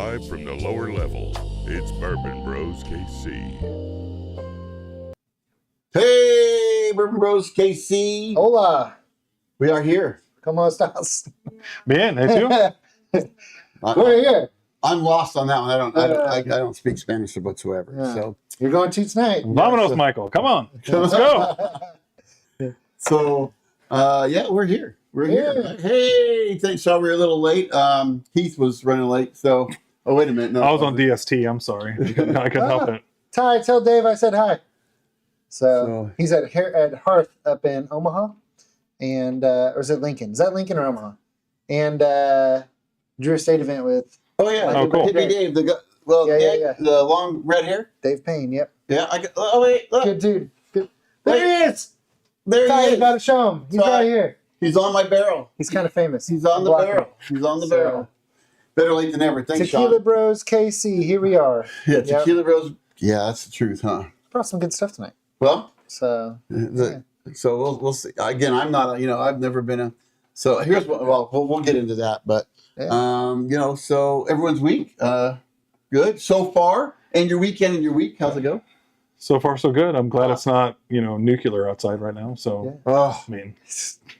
Live from the lower level, it's Bourbon Bros KC. Hey, Bourbon Bros KC. Hola. We are here. ¿Cómo estás? Bien, ¿es you? We're here. I'm lost on that one. I don't speak Spanish whatsoever. Yeah. So You're going to tonight. Vámonos, Michael. Come on. Let's go. We're here. We're here. Yeah. Hey, thanks. Sorry we're a little late. Heath was running late. So, oh wait a minute. No, I was on DST. I'm sorry. I couldn't help it. Ty, tell Dave I said hi. So So- he's at Hearth up in Omaha, and or is it Lincoln? Is that Lincoln or Omaha? And Drew State event with Oh yeah. Oh, cool. Hippie Dave. The Yeah. the long red hair. Dave Payne. Yep, Yeah. Oh wait. Look. good dude. Good. There he is. There Ty, he you is. gotta show him. He's Ty. right here. He's on my barrel. He's kind of famous. He's on the Block barrel. me. He's on the So- barrel. Better late than never. Thanks, Tequila Sean. Bros KC. Here we are. Yeah, Yep. Tequila Bros. Yeah, that's the truth, huh? Brought some good stuff tonight. Well, So so we'll see. Again, I'm not. I've never been a. So here's what. Well, we'll get into that, but yeah. so everyone's week, good so far, and your weekend and your week. How's it go? So far, so good. I'm glad it's not, nuclear outside right now. So, Oh, I mean,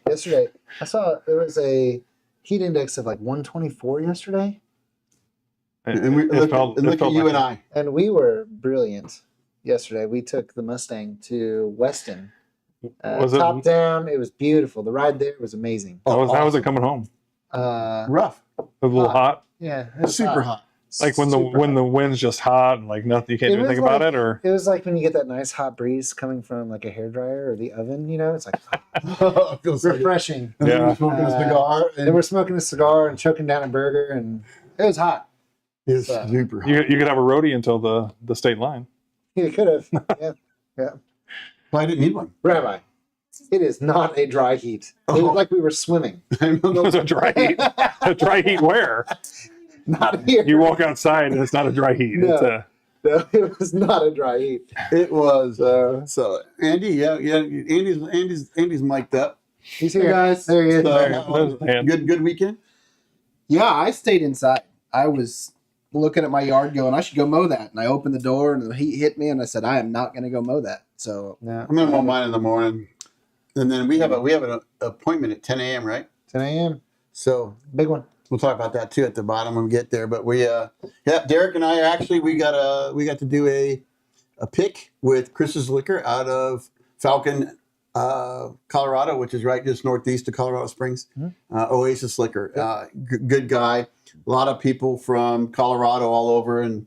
Yesterday, I saw there was a heat index of like 124 yesterday, and we look at you and I. and we were brilliant yesterday. We took the Mustang to Weston, Was it- top down. It was beautiful. The ride there was amazing. How was awesome. it coming home? Rough, It was a little hot. Yeah, it was super hot. Like when the wind's just hot and like nothing, you can't It do was anything about like- it, or It was like when you get that nice hot breeze coming from like a hairdryer or the oven. It's like It feels like it. refreshing. And then Yeah. we're smoking a cigar. They were smoking a cigar and choking down a burger, and it was hot. It's super hot. you could have a roadie until the state line. You could have. Yeah. Well, I didn't need one. Rabbi, it is not a dry heat. It was like we were swimming. I don't It know. was a dry heat. A dry heat where? Not here. You walk outside and it's not a dry heat. No. It's a, No, it was not a dry heat. It was so Andy. Yeah. Andy's mic'd up. He's Hey here. guys. There he is. So, there's- and- good weekend. Yeah, I stayed inside. I was looking at my yard going, I should go mow that. And I opened the door and the heat hit me and I said, I am not going to go mow that. So Yeah. I'm gonna mow mine in the morning, and then we have an appointment at 10 a.m. Right? 10 a.m. So Big one. we'll talk about that too at the bottom when we get there. But Derek and I actually we got to do a pick with Chris's Liquor out of Falcon, Colorado, which is right just northeast of Colorado Springs. Oasis Liquor, good guy. A lot of people from Colorado all over, and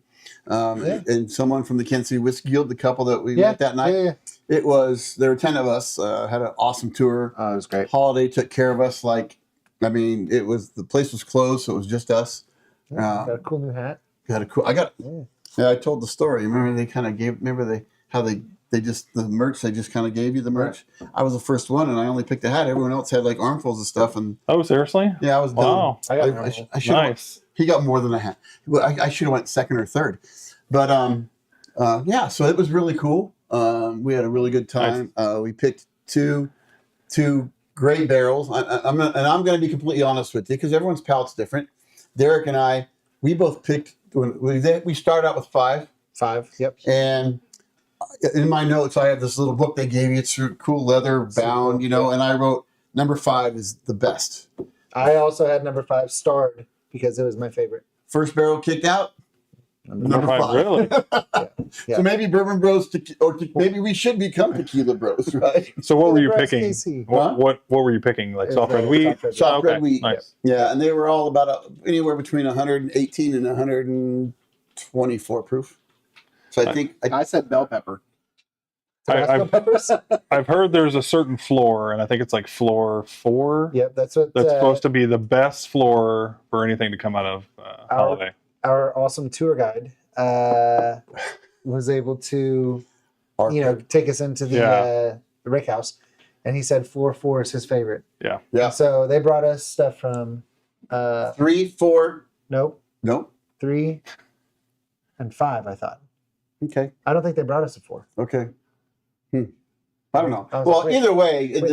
someone from the Kansas City Whiskey Guild, the couple that we met that night. Yeah. There were 10 of us, had an awesome tour. Oh, it was great. Holiday took care of us. The place was closed, so it was just us. Got a cool new hat. I told the story. Remember they kind of the merch, they just kind of gave you the merch. Right. I was the first one and I only picked a hat. Everyone else had like armfuls of stuff. And oh, seriously? yeah, I was done. Wow. I should Nice. He got more than a hat. Well, I should have went second or third. But so it was really cool. We had a really good time. Nice. We picked two great barrels. I'm going to be completely honest with you because everyone's palate's different. Derek and I, we both picked. We started out with five. Yep. And in my notes, I have this little book they gave you. It's cool leather bound, and I wrote number 5 is the best. I also had number 5 starred because it was my favorite. First barrel kicked out. Number 5, really? Yeah. So maybe Bourbon Bros, maybe we should become Tequila Bros, right? So what were you Bros picking? KC. What were you picking? Like soft red wheat? Soft red wheat. Nice. Yeah, and they were all about anywhere between 118 and 124 proof. So I think I said bell pepper. Tabasco peppers. I've heard there's a certain floor, and I think it's like floor 4. Yep, that's what. That's supposed to be the best floor for anything to come out of holiday. Our awesome tour guide was able to, take us into the rick house, and he said floor 4 is his favorite. Yeah. And so they brought us stuff from 3, 4. Nope. 3 and 5. I thought. Okay. I don't think they brought us a 4. Okay. I don't know. I was Well, like, wait, either way, wait a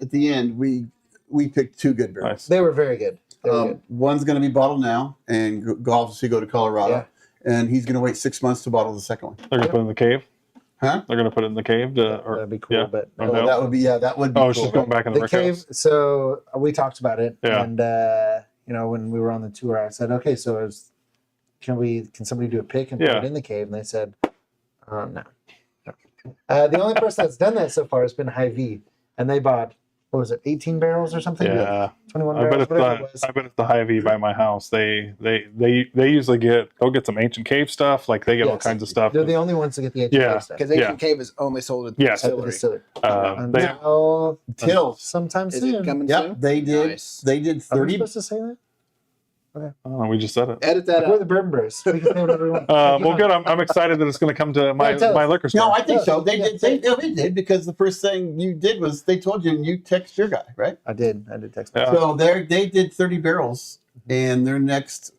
at the end, we picked 2 good barrels. Nice. They were very good. good. One's going to be bottled now and obviously go to Colorado. Yeah. And he's going to wait 6 months to bottle the second one. They're gonna put it in the cave. Huh? They're gonna put it in the cave. That'd be cool. yeah. But Oh, Oh, no. that would be that would be Oh, cool. it's just going back in the, the rick cave. house. So we talked about it, Yeah. and when we were on the tour, I said, okay, so can somebody do a pick and put Yeah. it in the cave? And they said, no. The only person that's done that so far has been Hy-Vee, and they bought, what was it, 18 barrels or something? Yeah. 21 I bet barrels, it's whatever it the was. I bet it's the Hy-Vee by my house. They usually they'll get some ancient cave stuff. Like they get all Yes. kinds of stuff. They're the only ones that get the ancient Yeah. cave stuff. Because Ancient Cave is only sold at the Yes. At the distillery. distillery. They Until Tills. sometime Is soon. it coming Yep, soon? they did. Nice. They did Are we 30. supposed to say that? oh, we just said it. Edit that We're out. the Bourbon Bros. We can say whatever we want. Well, good. I'm excited that it's going to come to my Yeah, tell us. my liquor store. No, I think so. They Yeah. did. They did because the first thing you did was they told you and you text your guy, right? I did text. Yeah. So they did 30 barrels, and their next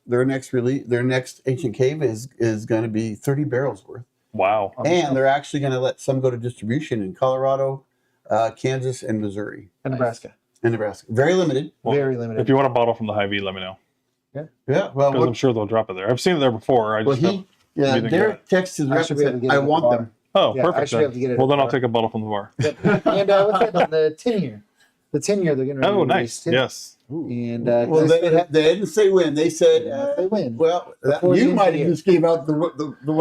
ancient cave is going to be 30 barrels worth, Wow. and they're actually going to let some go to distribution in Colorado, Kansas, and Missouri, And Nebraska. and Nebraska. Very limited. Well, Very limited. If you want a bottle from the Hy-Vee, let me know Yeah. Well, because I'm sure they'll drop it there. I've seen it there before. I just have- anything Derek texted his I rep should and be able to said, get it "I at the want bar." them." oh, Yeah, I perfect. should be able to get it Well, at then the I'll bar. take a bottle from the bar. And what's that on the 10-year? The 10-year, they're getting ready Oh, to nice. release 10. Yes. And Well, they didn't say when. They said, if they win. "Well, Before the you end might of the have year. just gave out the one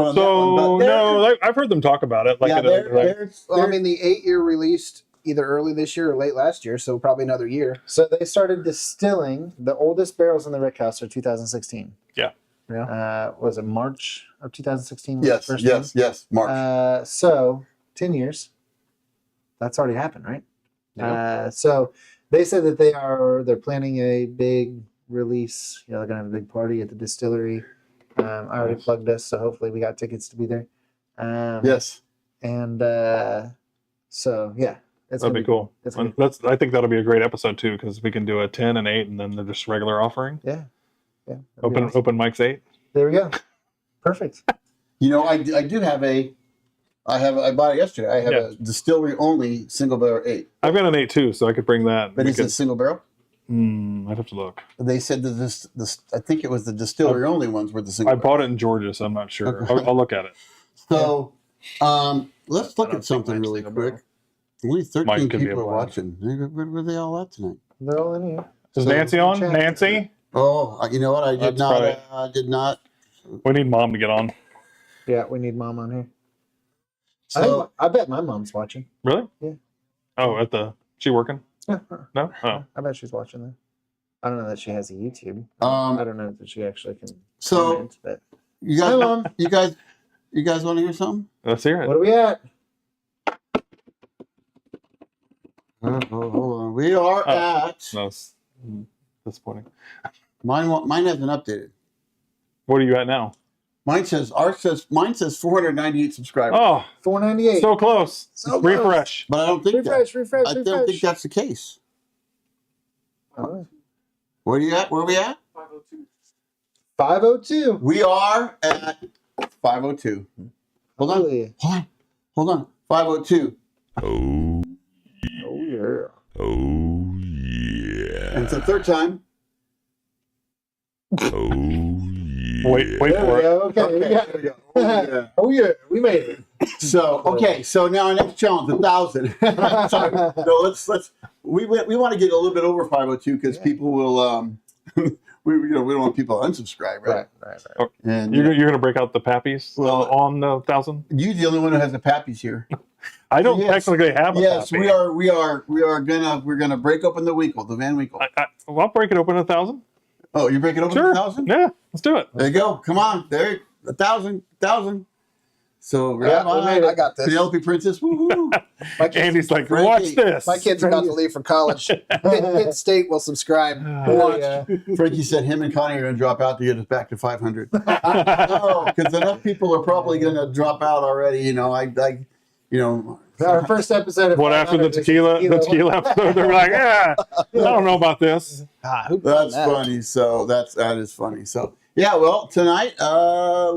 on So that one." But no, I've heard them talk about it. Like yeah, at a, Well, I mean, the 8-year released either early this year or late last year, so probably another year. So they started distilling. The oldest barrels in the rick house are 2016. Yeah. Was it March of 2016? was the Yes, first yes, one? March. So 10 years. That's already happened, right? So they said that they're planning a big release. They're gonna have a big party at the distillery. I already plugged us, so hopefully we got tickets to be there. Yes. And so yeah, it's that'd gonna be cool. It's gonna And I think that'll be a great episode too because we can do a 10 and 8, and then they're just regular offering. Yeah. That'd be awesome. Open mics 8. There we go. Perfect. I do have I bought it yesterday. I have a distillery only single barrel 8. I've got an 8 too, so I could bring that. But We is it could- single barrel? I'd have to look. They said that this I think it was the distillery only ones were the single I barrel. bought it in Georgia, so I'm not sure. Okay. I'll look at it. So let's look don't at something think really mine's quick. single Only Mine 13 could be people a are blend. watching. Where were they all at tonight? They're all in here. Is So- Nancy on? Chat. Nancy? Oh, you know what? I did That's not. probably- I did not. We need Mom to get on. Yeah, we need Mom on here. So I bet my mom's watching. Really? Yeah. Oh, she working? Yeah, No? Oh. I bet she's watching that. I don't know that she has a YouTube. Um, I don't know that she actually can so comment, but you Hi, guys, Mom. you guys want to hear something? Let's hear it. What are we at? Hold on. We are at No, it's disappointing. mine. Mine hasn't updated. What are you at now? Mine says 498 subscribers. Oh, 498. so close. So Refresh. But I don't think refresh. I don't think that's the case. Oh, Where are you at? Where are we at? 502. We are at 502. Hold on. Really? Hold on. 502. Oh, Oh yeah. oh yeah. And it's the third time. Oh yeah. Wait There for we it. go. Okay. there we go. Oh, yeah. Oh yeah, we made it. So now our next challenge 1,000. Sorry. No, let's we want to get a little bit over 502 because people will we don't want people to unsubscribe, right? Right. And You're going to break out the pappies Well, on the 1,000? you're the only one who has the pappies here. I don't Yes. technically have a Yes, pappy. we're gonna break open the Winkle, the Van Winkle. Well, I'll break it open 1,000. Oh, you break it open Sure. 1,000? Yeah, let's do it. There you go. Come on, there 1,000. So grab we on. made it. I got this. Penelope Princess. Woohoo! My kids, Andy's like, Frankie. watch this. my kid's about to leave for college. Pitt State will subscribe. Yeah. Frankie said him and Connie are going to drop out to get us back to 500. Oh, because enough people are probably going to drop out already. Our first episode of What after the 500 is tequila episode? They're like, yeah, I don't know about this. Who planned That's that? funny. So that is funny. So yeah, well, tonight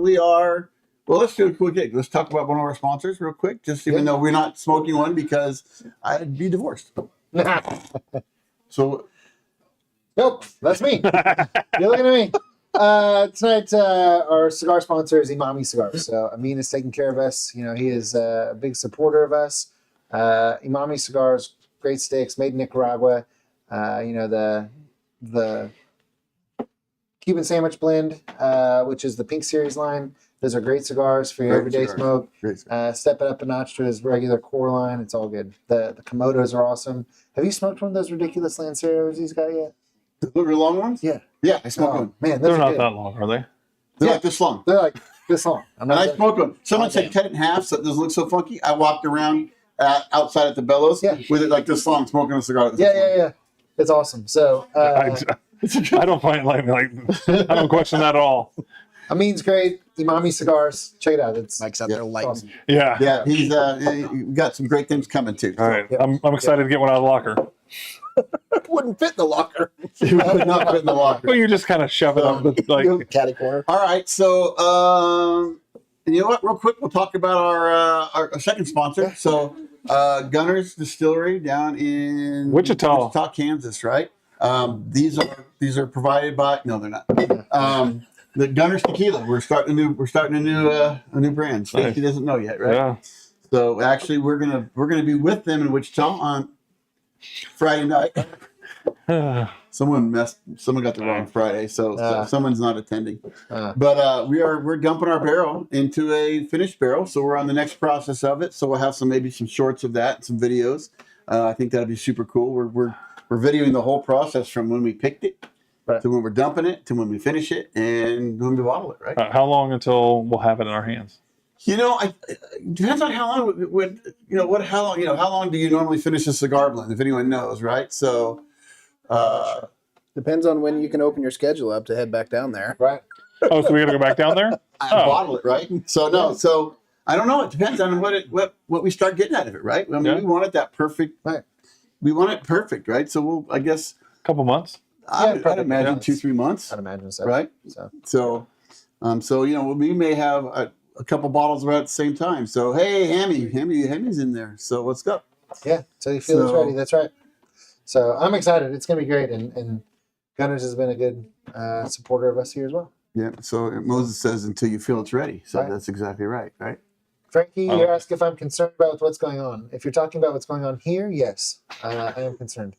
we are. Well, let's do a quick gig. Let's talk about one of our sponsors real quick. Just even though we're not smoking one because I'd be divorced. So Nope, that's me. You're looking at me. Tonight, our cigar sponsor is Imami Cigars. So Amin is taking care of us. You know, he is a big supporter of us. Imami Cigars, great sticks, made in Nicaragua. You know, the Cuban Sandwich Blend, which is the Pink Series line. Those are great cigars for your Great everyday cigars. smoke. Great cigar. Step it up a notch to his regular core line. It's all good. The Komodos are awesome. Have you smoked one of those ridiculous Lanceros he's got yet? The long ones? Yeah. Yeah, I smoke Oh, one. man, those They're are not good. that long, are they? They're Yeah. like this long. They're like this long. I'm And not I smoked one. Someone Oh, said damn. cut it in half so it doesn't look so funky. I walked around outside at the Bellows Yeah. with it like this long, smoking a cigar. Yeah. It's awesome. So I don't find like I don't question that at all. Amin's great. Imami Cigars. Check it out. It's Mike's out Yeah. there lighting. awesome. Yeah. Yeah, he's got some great things coming too. All right. Yeah. I'm excited to get one out of the locker. Wouldn't fit in the locker. He would not fit in the locker. Well, you just kind of shove it up, like Caddy corner. All right, so you know what? Real quick, we'll talk about our second sponsor. So, Gunner's Distillery down in Wichita. Kansas, right? These are provided by they're not. The Gunner's Tequila. We're starting a new brand. Stacey Nice. doesn't know yet, right? yeah. So actually, we're gonna be with them in Wichita on Friday night. Someone got the wrong Friday, so someone's not attending. But we're dumping our barrel into a finished barrel, so we're on the next process of it. So we'll have maybe some shorts of that, and some videos. I think that'll be super cool. We're videoing the whole process from when we picked it to when we're dumping it to when we finish it and when we bottle it. Right? How long until we'll have it in our hands? You know, it depends on how long. How long do you normally finish a cigar blend? If anyone knows, right? So. Depends on when you can open your schedule up to head back down there. Right. Oh, so we got to go back down there? Bottle it, right? So I don't know. It depends on what we start getting out of it, right? I mean, we want it that perfect. Right. We want it perfect, right? So I guess A couple months. I'd imagine yeah. 2-3 months, I'd imagine so. right? So So we may have a couple bottles right at the same time. So hey, Hammy's in there. So let's go. yeah, so you feel it's So- ready. That's right. So I'm excited. It's gonna be great, and Gunners has been a good supporter of us here as well. Yeah. So Moses says until you feel it's ready. So Right. that's exactly right, right? Frankie, you're asking if I'm concerned about what's going on. If you're talking about what's going on here, yes, I am concerned.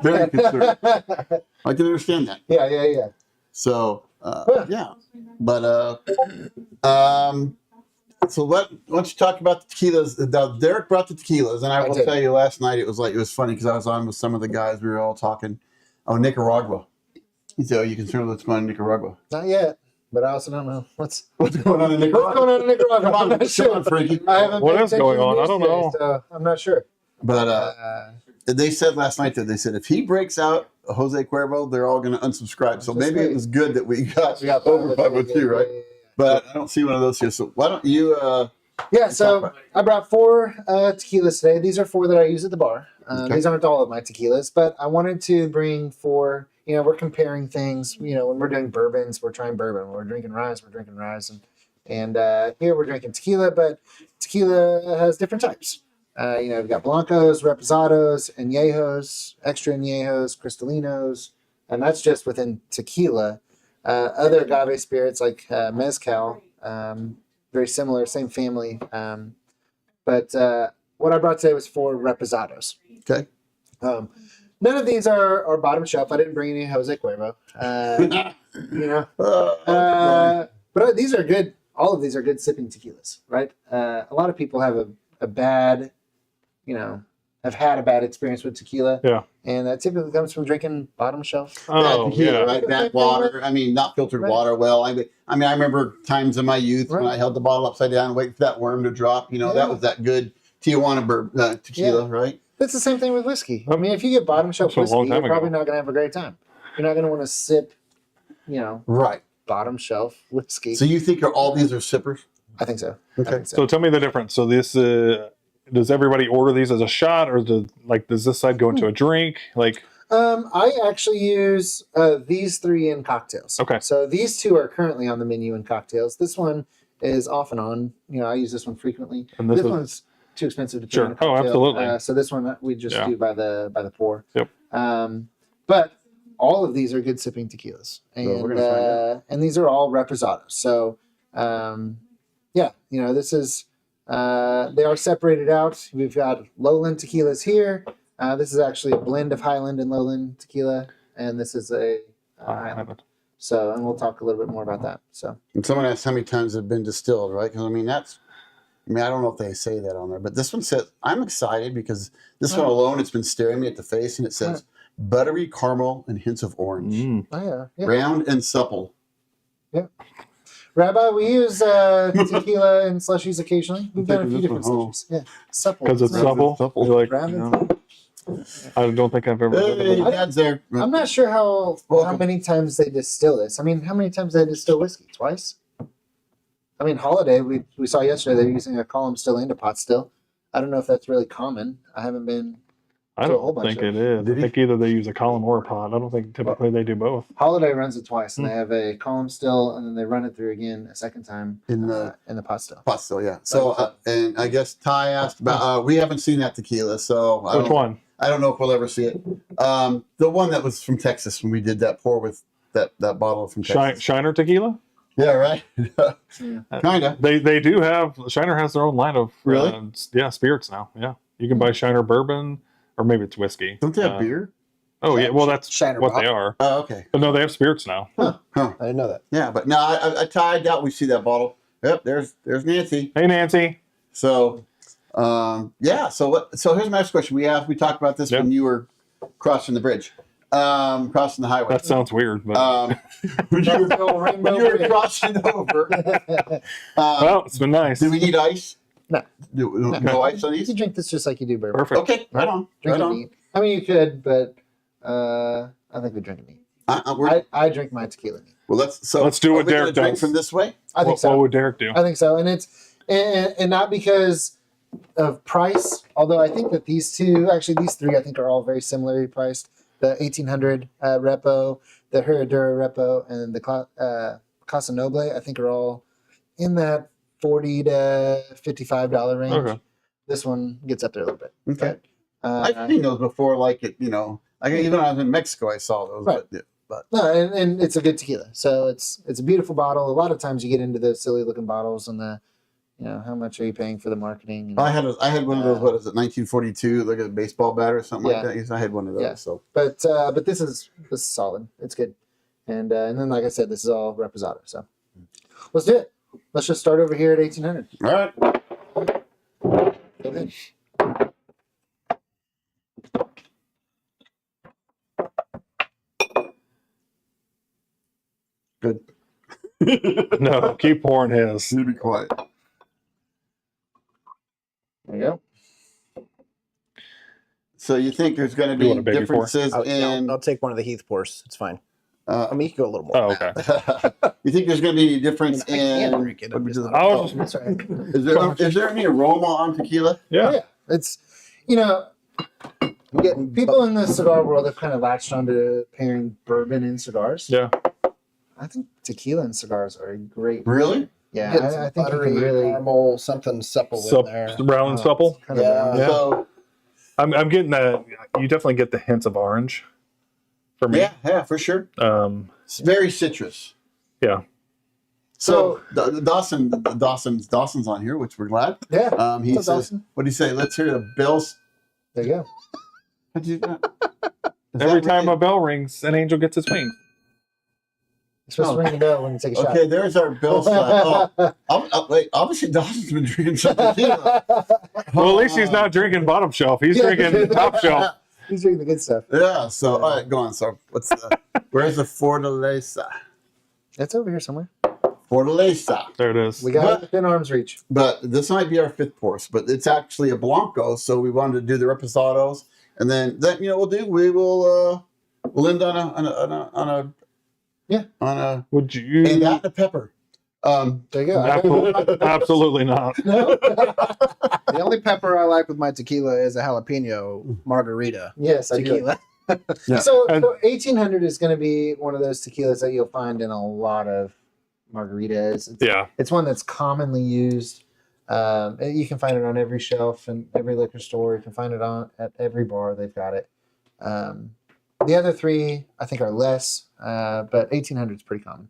Very concerned. I can understand that. Yeah. So yeah, but so why don't you talk about the tequilas? Now, Derek brought the tequilas, and I will did. tell you, last night it was funny because I was on with some of the guys. We were all talking. Oh, Nicaragua. He said, "Oh, you concerned with what's going on in Nicaragua? Not yet, but I also don't know what's going on in what's Nicaragua? going on in Nicaragua. Come on, I'm not come sure. on, Frankie." I haven't. What paid is going attention to on? the I don't news know. today, so I'm not sure. But they said last night that if he breaks out Jose Cuervo, they're all going to unsubscribe. So maybe it was good that we got over 502, right? But I don't see one of those here. So why don't you? Yeah, so I brought 4 tequilas today. These are 4 that I use at the bar. Okay. These aren't all of my tequilas, but I wanted to bring 4. You know, we're comparing things. You know, when we're doing bourbons, we're trying bourbon. When we're drinking rye, and here we're drinking tequila. But tequila has different types. You know, we've got blancos, reposados, añejos, extra añejos, cristalinos, and that's just within tequila. Other agave spirits like mezcal. Very similar, same family. But what I brought today was 4 reposados. Okay. None of these are bottom shelf. I didn't bring any Jose Cuervo. You know, but these are good. All of these are good sipping tequilas, right? A lot of people have a bad, have had a bad experience with tequila. Yeah. And that typically comes from drinking bottom shelf. Oh, tequila, yeah. right? Bad water. I mean, not filtered Right. water. Well, I remember times in my youth when Right. I held the bottle upside down, waiting for that worm to drop. Yeah. That was that good Tijuana tequila, right? It's the same thing with whiskey. I mean, if you get bottom shelf That's a long whiskey, you're time probably ago. not going to have a great time. You're not going to want to sip, Right. bottom shelf whiskey. So you think all these are sippers? I think so. Okay. I think so. So tell me the difference. So this does everybody order these as a shot, or does this side go into a drink? Like, I actually use these 3 in cocktails. Okay. So these 2 are currently on the menu in cocktails. This one is off and on. I use this one frequently. And This this is- one's too expensive to put Sure. in a Oh, cocktail. absolutely. So this one we just Yeah. do by the pour. Yep. But all of these are good sipping tequilas, and Well, we're gonna find out. and these are all reposados. So, yeah, this is they are separated out. We've got lowland tequilas here. This is actually a blend of Highland and lowland tequila, and this is a Highland. So, and we'll talk a little bit more about that. So, And someone asked how many times they've been distilled, right? Because I don't know if they say that on there, but this one says, I'm excited because this one alone, it's been staring me at the face, and it says buttery caramel and hints of orange. oh yeah. Round and supple. Yeah. Rabbi, we use tequila and slushies occasionally. We've done a few different slushies. Yeah. Supple. Because it's supple. supple. You're like, Round and you know, I don't think I've ever heard of Hey, it. Dad's there. I'm not sure how Welcome. many times they distill this. I mean, how many times they distill whiskey? Twice? I mean, Holiday, we saw yesterday they're using a column still and a pot still. I don't know if that's really common. I haven't been. I to a whole don't bunch think of- it is. Did I he? think either they use a column or a pot. I don't think typically they do both. Holiday runs it twice, and they have a column still, and then they run it through again a second time In the pot still. pot still, yeah. So, and I guess Ty asked about, we haven't seen that tequila, so Which one? I don't know if we'll ever see it. The one that was from Texas when we did that pour with that bottle from Texas. Shiner tequila? Yeah, right. Yeah. Kinda. They do have, Shiner has their own line of Really? spirits now. Yeah. You can buy Shiner bourbon, or maybe it's whiskey. Don't they have beer? Oh, yeah. Well, that's Shiner what Bock. they are. Oh, okay. But no, they have spirits now. I didn't know that. Yeah, but no, I doubt we see that bottle. Yep, there's Nancy. Hey, Nancy. So, yeah. So here's my next question. We talked about this Yep. when you were crossing the bridge, crossing the highway. That sounds weird. But, When you were, Rainbow when you were Bridge. crossing over, well, it's been nice. do we need ice? No. No ice on You these? can drink this just like you do bourbon. Perfect. Okay, right on. Drink Right it on. neat. I mean, you could, but I think we drink it neat. I drink my tequila neat. Well, let's do what are we gonna Derek drink does. from this way. I think What so. would Derek do? I think so, and it's and not because of price. Although I think that these three, I think are all very similarly priced. The 1800 Repo, the Herradura Repo, and the Casa Noble, I think are all in that $40 to $55 range. Okay. This one gets up there a little bit. Okay. But, I've seen those before, like it. Like even when I was in Mexico, I saw those. Right. But no, and it's a good tequila. So it's a beautiful bottle. A lot of times you get into the silly looking bottles and the, how much are you paying for the marketing? And, I had one of those. What is it? 1942. Look at a baseball bat or something like Yeah. that. Yes, I had one of those. Yeah. So but this is solid. It's good. And then like I said, this is all reposado. So let's do it. Let's just start over here at 1800. all right. Go ahead. Good. No, keep pouring his. You be quiet. There you go. So you think there's going to You want be a baby pour? differences in? I'll take one of the Heath pours. It's fine. Uh, I mean, you can go a little more. Oh, okay. you think there's going to be a difference I can't in? drink it. I'm just- I was That's right. Is there any aroma on tequila? Yeah. Yeah. It's, I'm getting people in the cigar world have kind of latched onto pairing bourbon in cigars. Yeah. I think tequila and cigars are a great. Really? Yeah, getting I some think you buttery, can really. caramel, something supple in there. Round and supple. Kind of Yeah. round. Yeah. So I'm getting that. You definitely get the hints of orange for me. yeah, for sure. It's very citrus. Yeah. So Dawson's on here, which we're glad. Yeah. He What's up, says, Dawson? "What do you say? Let's hear the bells." There you go. How'd you? Every time a bell rings, an angel gets is wings. You're supposed to ring the bell when you take a shot. Okay, there's our bill slap. Wait, obviously Dawson's been drinking some tequila. Well, at least he's not drinking bottom shelf. He's Yeah. drinking top shelf. He's drinking the good stuff. Yeah. So all right, go on. So where's the Fortaleza? It's over here somewhere. Fortaleza. There it is. We got But- it within arm's reach. But this might be our fifth course, but it's actually a Blanco. So we wanted to do the reposados, and then we'll end on a Would you? and that and a pepper. There you go. Absolutely not. The only pepper I like with my tequila is a jalapeno margarita Yes, I do. tequila. Yeah. So And- 1800 is going to be one of those tequilas that you'll find in a lot of margaritas. Yeah. It's one that's commonly used. You can find it on every shelf and every liquor store. You can find it at every bar. They've got it. The other three, I think, are less, but 1800 is pretty common.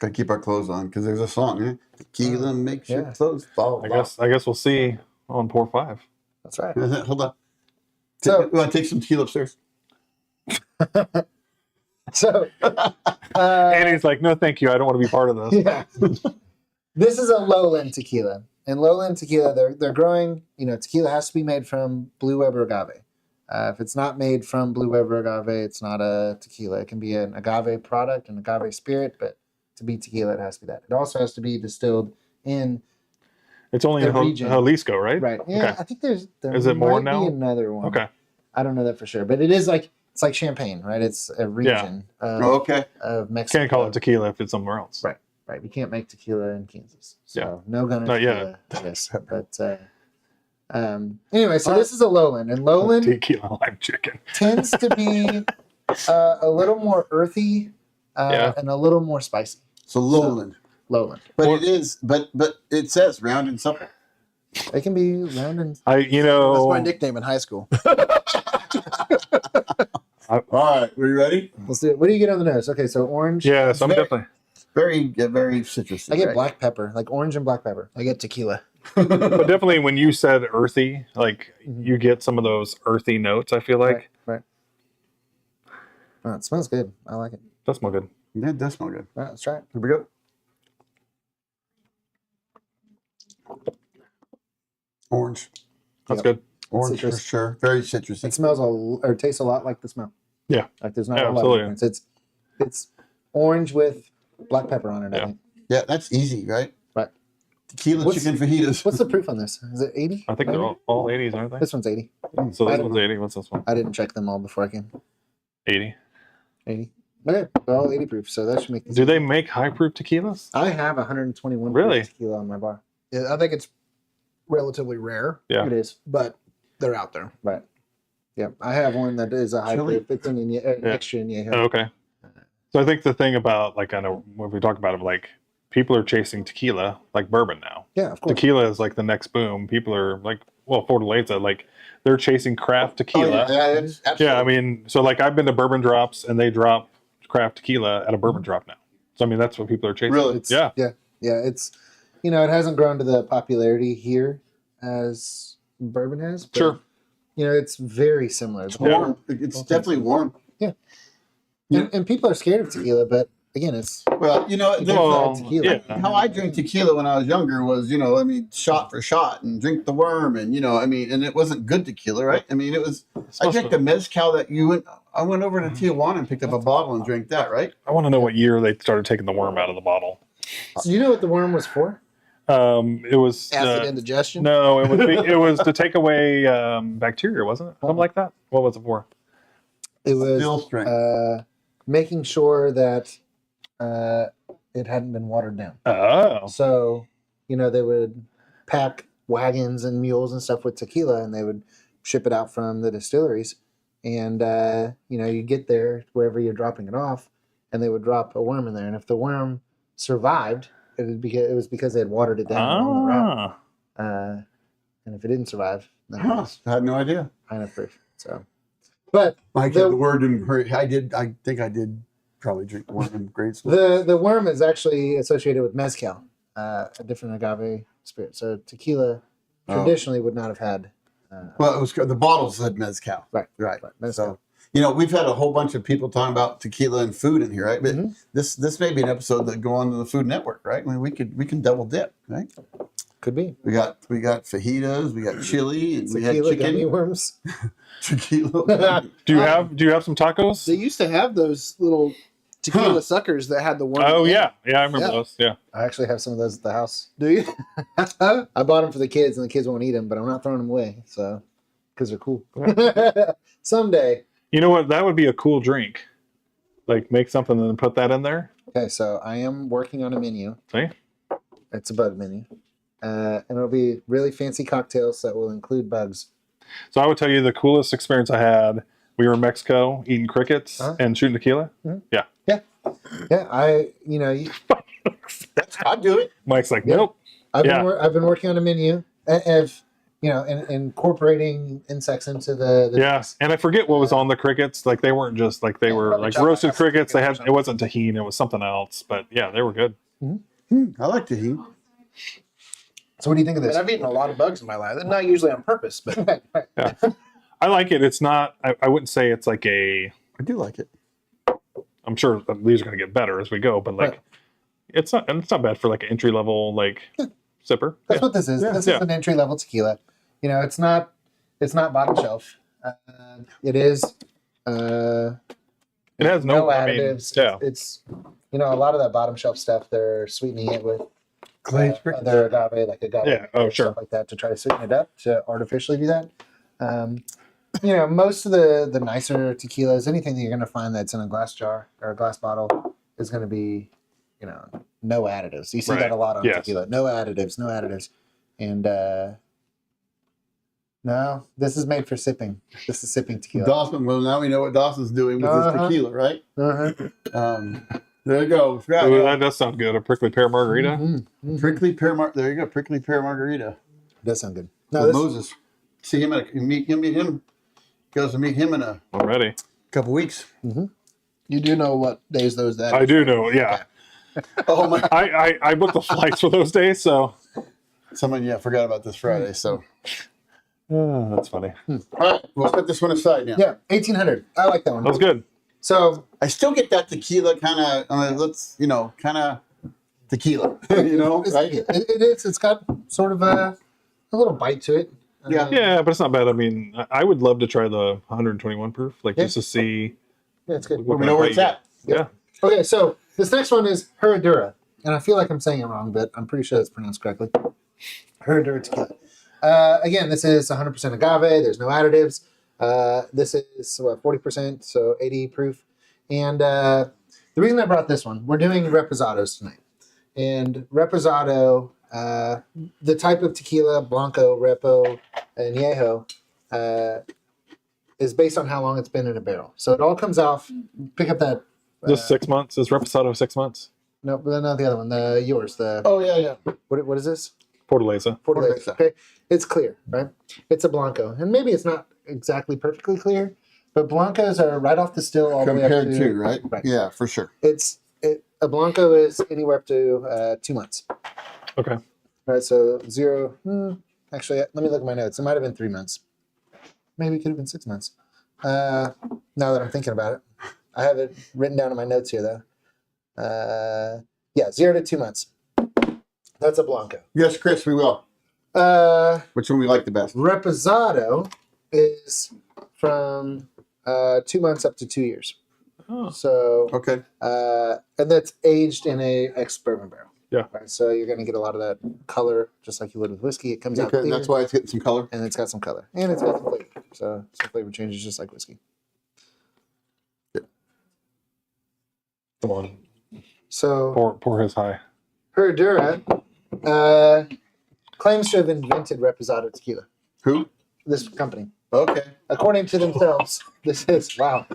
Gotta keep our clothes on because there's a song, eh? Tequila makes your Yeah. clothes fall off. I guess we'll see on pour 5. That's right. Hold on. So- You want to take some tequila upstairs? So, And he's like, no, thank you. I don't want to be part of this. yeah. This is a lowland tequila. And lowland tequila, they're growing, tequila has to be made from Blue Weber agave. If it's not made from Blue Weber agave, it's not a tequila. It can be an agave product, an agave spirit, but to be tequila, it has to be that. It also has to be distilled in It's only the in region. Jalisco, right? Right. Yeah, Okay. I think there Is it more might now? be another one. Okay. I don't know that for sure, but it's like champagne, right? It's a region Okay. of Mexico. Can't call it tequila if it's somewhere else. Right. Right. We can't make tequila in Kansas. So Yeah. no gun Not tequila. Yes. But anyway, so this is a lowland, and lowland Tequila lime chicken. tends to be a little more earthy and a little more spicy. So lowland. Lowland. But it is, but it says round and supple. It can be round and That's my nickname in high school. All right, we ready? let's do it. What do you get on the nose? Okay, so orange. Yeah, so I'm Very- definitely. Very citrusy. I get right? black pepper, like orange and black pepper. I get tequila. But definitely when you said earthy, like you get some of those earthy notes, I feel like. Right. Oh, it smells good. I like it. That smell good. Yeah, it does smell good. All right, let's try it. Here we go. Orange. That's Yep. good. Orange Citrus. for sure. Very citrusy. It smells or tastes a lot like the smell. Yeah. Like there's not Yeah, a lot absolutely. of difference. It's orange with black pepper on it. I Yeah. think. Yeah, that's easy, right? Right. Tequila What's- chicken fajitas. What's the proof on this? Is it 80? I think they're all 80s, aren't they? This one's 80. So I this don't one's 80. What's this one? I didn't check them all before I came. 80. 80. Okay, they're all 80 proof, so that should make. Do they make high proof tequilas? I have 121 Really? proof tequila on my bar. Yeah, I think it's relatively rare, Yeah. It is. but they're out there. Right. Yeah, I have one that is a high Chili? proof. It's an extra añejo. Oh, okay. So I think the thing about, like, I know when we talk about it, like, people are chasing tequila, like bourbon now. Yeah, of course. Tequila is like the next boom. People are like, well, Fortaleza, like, they're chasing craft tequila. Oh, yeah, it's absolutely. Yeah, I mean, so like I've been to bourbon drops and they drop craft tequila at a bourbon drop now. So I mean, that's what people are chasing. Really? It's, Yeah. yeah. It's, it hasn't grown to the popularity here as bourbon has. But, Sure. It's very similar. It's warm. It's definitely warm. And people are scared of tequila, but again, it's Well, Well, tequila. yeah. how I drank tequila when I was younger was, shot for shot and drink the worm, and and it wasn't good tequila, right? I mean, it was. I drank the mezcal that I went over to Tijuana and picked up a bottle and drank that, right? I want to know what year they started taking the worm out of the bottle. So you know what the worm was for? It was Acid indigestion. no, it was to take away bacteria, wasn't it? Something like that. What was it for? It was Still strength. making sure that it hadn't been watered down. Oh, So, they would pack wagons and mules and stuff with tequila, and they would ship it out from the distilleries. And you get there wherever you're dropping it off, and they would drop a worm in there. And if the worm survived, it was because they had watered it down on the route. And if it didn't survive, then it Huh, was I had no idea. high enough proof. So, but The word didn't hurt. I think I did probably drink worm in grade school. the worm is actually associated with mezcal, a different agave spirit. So tequila traditionally would not have had. Well, it was the bottles said mezcal. Right. So, we've had a whole bunch of people talking about tequila and food in here, right? But Mhm. this may be an episode that go on to the Food Network, right? I mean, we can double dip, right? Could be We got fajitas, we got chili, and we had tequila gummy chicken, worms. tequila. do you have some tacos? They used to have those little tequila suckers that had the worm. Oh in it. yeah, I remember Yeah. those. Yeah, I actually have some of those at the house. Do you? I bought them for the kids, and the kids won't eat them, but I'm not throwing them away. So, because they're cool. Someday. you know what? That would be a cool drink. Like make something and then put that in there. Okay, so I am working on a menu. See? It's a bug menu, and it'll be really fancy cocktails that will include bugs. So I would tell you the coolest experience I had. We were in Mexico eating crickets and shooting tequila. Mhm. Yeah. Yeah, I'd do it. Mike's like, Yeah. nope. I've Yeah. been working on a menu. If incorporating insects into the Yeah, and I forget what was on the crickets. Like they weren't just like they were probably like chocolate roasted covered crickets. They crickets had or it wasn't tahini, it was something else. But yeah, they were good. I like tahini. So what do you think of I mean, this? I've eaten a lot of bugs in my life. They're not usually on purpose, but Yeah, I like it. It's not. I wouldn't say it's like a. I do like it. I'm sure that these are going to get better as we go, but like, Right. it's not bad for like an entry level like sipper. That's Yeah. what this is. Yeah. This Yeah. is an entry level tequila. It's not bottom shelf. It is. It has no, I mean, additives. yeah. It's a lot of that bottom shelf stuff. They're sweetening it with Glazed crickets. other agave, like agave, Yeah. Oh, and sure. stuff like that, to try to sweeten it up to artificially do that. Most of the nicer tequilas, anything that you're going to find that's in a glass jar or a glass bottle, is going to be, no additives. You see Right. that a lot on Yes. tequila. No additives, and no, this is made for sipping. This is sipping tequila. Dawson. Well, now we know what Dawson's doing with his Uh-huh. tequila, right? Uh-huh. There you go. Forgot. Ooh, that does sound good. A prickly pear margarita. Mhm. Prickly pear. There you go. Prickly pear margarita. Does sound good. No, With this, Moses. See him meet him. Goes to meet him in a I'm ready. couple weeks. you do know what days those that I is. do know. Yeah, Oh my! I booked the flights for those days, so Someone forgot about this Friday. So that's funny. all right, we'll put this one aside now. yeah, 1800. I like that one. That was good. So I still get that tequila kind of. Kind of tequila. Right? it is. It's got sort of a little bite to it. Yeah. Yeah, but it's not bad. I mean, I would love to try the 121 proof, like just to see. Yeah, it's good. what We kind know of where bite it's you at. get. Yeah. Okay, so this next one is Herradura, and I feel like I'm saying it wrong, but I'm pretty sure it's pronounced correctly. Herradura tequila. Again, this is 100% agave. There's no additives. This is 40%, so 80 proof. And the reason I brought this one, we're doing reposados tonight, and reposado, the type of tequila, blanco, repo, and añejo, is based on how long it's been in a barrel. So it all comes off. Pick up that. Just 6 months. Is Reposado 6 months? No, but not the other one. Yours. Oh yeah. What is this? Fortaleza. Fortaleza. Fortaleza. Okay, it's clear, right? It's a blanco, and maybe it's not exactly perfectly clear, but blancos are right off the still all the way up Compared to to right? Yeah, for sure. A blanco is anywhere up to 2 months. Okay. Right, so 0. Actually, let me look at my notes. It might have been 3 months. Maybe it could have been 6 months. Now that I'm thinking about it, I have it written down in my notes here, though. Yeah, 0 to 2 months. That's a blanco. Yes, Chris, we will. Which one we like the best? Reposado is from 2 months up to 2 years. Oh. So, Okay. and that's aged in a ex-bourbon barrel. Yeah. Right, so you're going to get a lot of that color, just like you would with whiskey. It comes out Okay, clear, that's why it's getting some color. and it's got some color, and it's got some flavor. So some flavor changes, just like whiskey. Come on. So Pour his high. Herradura claims to have invented Reposado tequila. Who? This company, Okay. according to themselves, this is wow.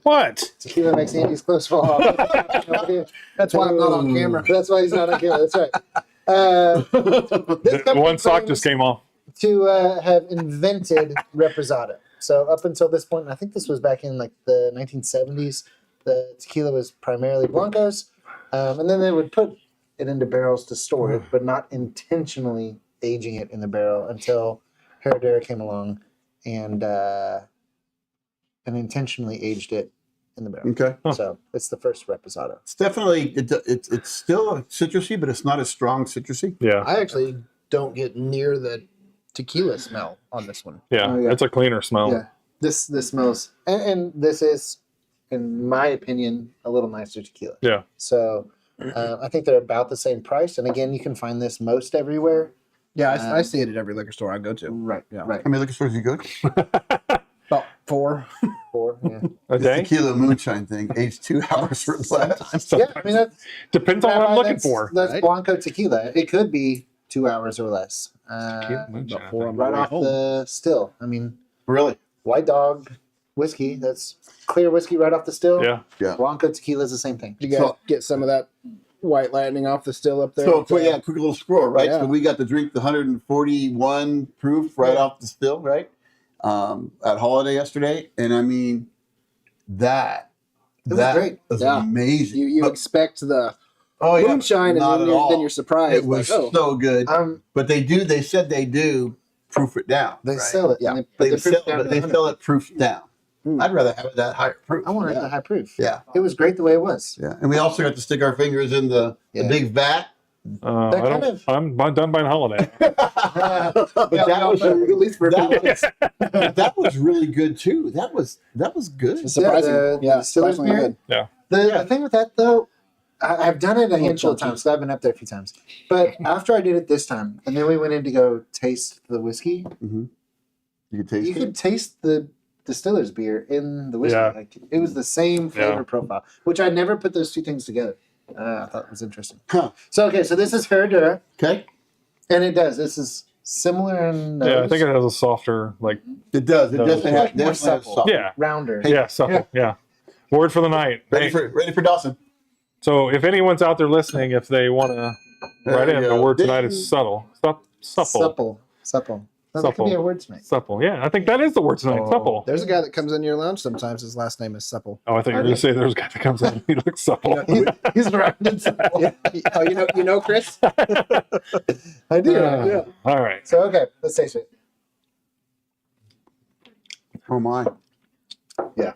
What? Tequila makes Andy's clothes fall off. That's why I'm not on camera. That's why he's not on camera. That's right. This company One sock claims just came off. to have invented Reposado. So up until this point, and I think this was back in like the 1970s, the tequila was primarily blancos, and then they would put it into barrels to store it, but not intentionally aging it in the barrel until Herradura came along and intentionally aged it in the barrel. Okay. Huh. So it's the first Reposado. It's definitely it's still citrusy, but it's not as strong citrusy. Yeah. I actually don't get near the tequila smell on this one. Yeah. Oh, yeah. It's a cleaner smell. Yeah, this smells, and this is, in my opinion, a little nicer tequila. Yeah. So I think they're about the same price, and again, you can find this most everywhere. Yeah, I see it at every liquor store I go to. Right. Yeah. Right. How many liquor stores you go to? About 4. 4. Yeah. A This day? tequila moonshine thing, aged 2 hours or less. Yeah. I mean, that's Depends on what I'm looking for. That's right? Blanco tequila. It could be 2 hours or less. Tequila moonshine, about 4 I on think. my Right way off home. the still. I mean, Really? White Dog whiskey. That's clear whiskey right off the still. Yeah. Yeah. Blanco tequila is the same thing. Did you guys get some of that White Lightning off the still up there. So quick little scroll, right? Yeah. So we got to drink the 141 proof right off the still, right? At Holiday yesterday, and I mean that was great. was Yeah. amazing. You But- expect the oh yeah, moonshine, not and at all. then you're surprised. It was like, oh, so good. But they said they do proof it down. They right? sell it. Yeah. and They put the sell, proof down but to they 100. sell it proof down. Hmm. I'd rather have it that higher proof. I wanted Yeah. the high proof. Yeah, It was great the way it was. yeah. And we also got to stick our fingers in the Yeah. big vat. I That don't. kind of- I'm done by holiday. But that was at least for that was really good too. That was good. surprising. the Yeah, distiller's surprisingly beer. good. The thing with that though, I've done it a handful of times. So I've been up there a few times. But after I did it this time, and then we went in to go taste the whiskey, You could taste you it. could taste the distiller's beer in the whiskey. Yeah. Like it was the same flavor Yeah. profile, which I never put those two things together. I thought it was interesting. Huh. So okay, so this is Herradura, Okay. and it does. This is similar in nose, Yeah, I think it has a softer, like, It does. It No. definitely has More definitely has supple. salt. yeah, rounder. yeah, supple, yeah. Word for the night. Ready Hey, for Dawson. so if anyone's out there listening, if they want to write There in, you the go. word tonight Ding. is subtle. Supple. Supple. That could Supple. be a word tonight. Supple. Yeah, I think that is the word tonight. Oh. Supple. There's a guy that comes into your lounge sometimes. His last name is Supple. Oh, I think you were going to say there's a guy that comes in and he looks supple. He's rounded supple. Oh, you know, Chris? I do. Yeah. All right. So okay, let's taste it. Oh my. Yeah.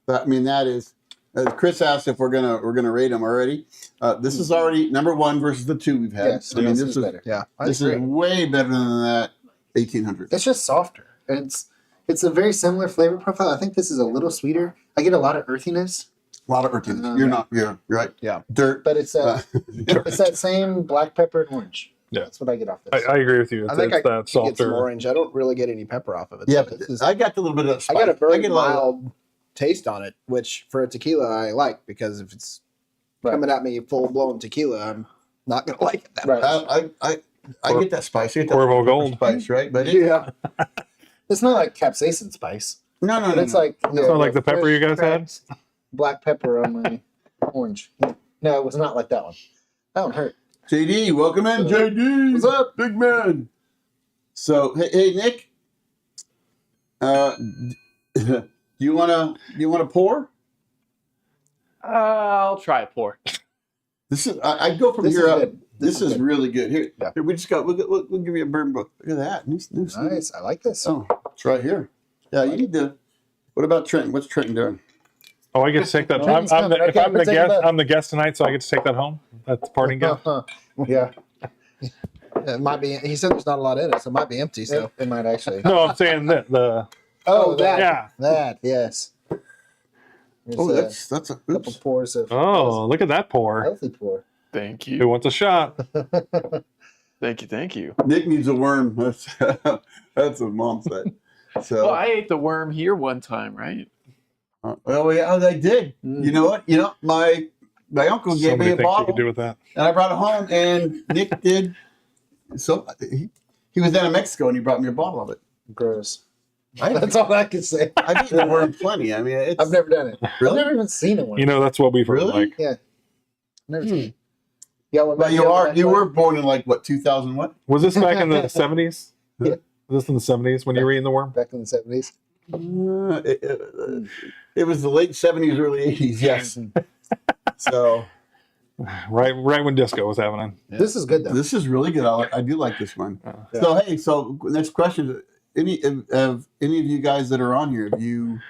I mean that is. Chris asked if we're gonna rate them already. This is already number one versus the two we've had. Yes, I mean this this is is better. Yeah. this is way better than that 1800. It's just softer. It's a very similar flavor profile. I think this is a little sweeter. I get a lot of earthiness, A lot of earthiness. Um, You're right. Yeah. Dirt. but it's it's that same black pepper and orange. Yeah. That's what I get off this. I agree with you. It's, I think it's I that get some softer. orange. I don't really get any pepper off of it. Yeah, This but is- I got a little bit of I spice. got a very get a lot of- mild taste on it, which for a tequila I like, because if it's Right. coming at me full blown tequila, I'm not gonna like it that Right. much. I get that spice. I get that Cuervo pepper Gold. spice, right? But it, Yeah. It's not like capsaicin spice. no, But it's like It's not like the pepper you guys had? cracked black pepper on my orange. No, it was not like that one. That one hurt. JD, welcome in, JD. What's up? big man? So, hey, Nick. Do you wanna pour? I'll try a pour. This is I go from This here is up. good. This is good. really good. Here, Yeah. here we just got. We'll give you a bourbon book. Look at that. New Nice. I like this. Oh, it's right here. Yeah, you need to. What about Trenton? What's Trenton doing? Oh, I get to take that. Trenton's coming. If Okay, I'm the we're taking guest, that. I'm the guest tonight, so I get to take that home. That's the parting gift. Yeah, It might be. He said there's not a lot in it, so it might be empty. So it might actually. No, I'm saying that the Oh, that. yeah. That, yes. There's Oh, a that's a. couple Oops. pours of Oh, look at that pour. healthy pour. Thank Who you. wants a shot? Thank you. Nick needs a worm. That's what Mom said. So. Well, I ate the worm here one time, right? Oh yeah, they did. Mm. You know what? My uncle So gave me many a things you bottle, could do with that. and I brought it home. And Nick did. So he was down in Mexico, and he brought me a bottle of it. Gross. I, That's all I can say. I've eaten the worm plenty. I mean, it's I've never done it. Really? I've never even seen it. You know, that's what we've heard. Really? Like, Yeah. Never seen it. Yeah, well, But you were born in like what 2000 what? was this back in the 70s? Yeah. Was this in the 70s when you were eating the worm? back in the 70s. It was the late 70s, early 80s. Yes. So Right when disco was happening. This is good though. this is really good. I do like this one. Yeah. So hey, so next question: any of you guys that are on here, have you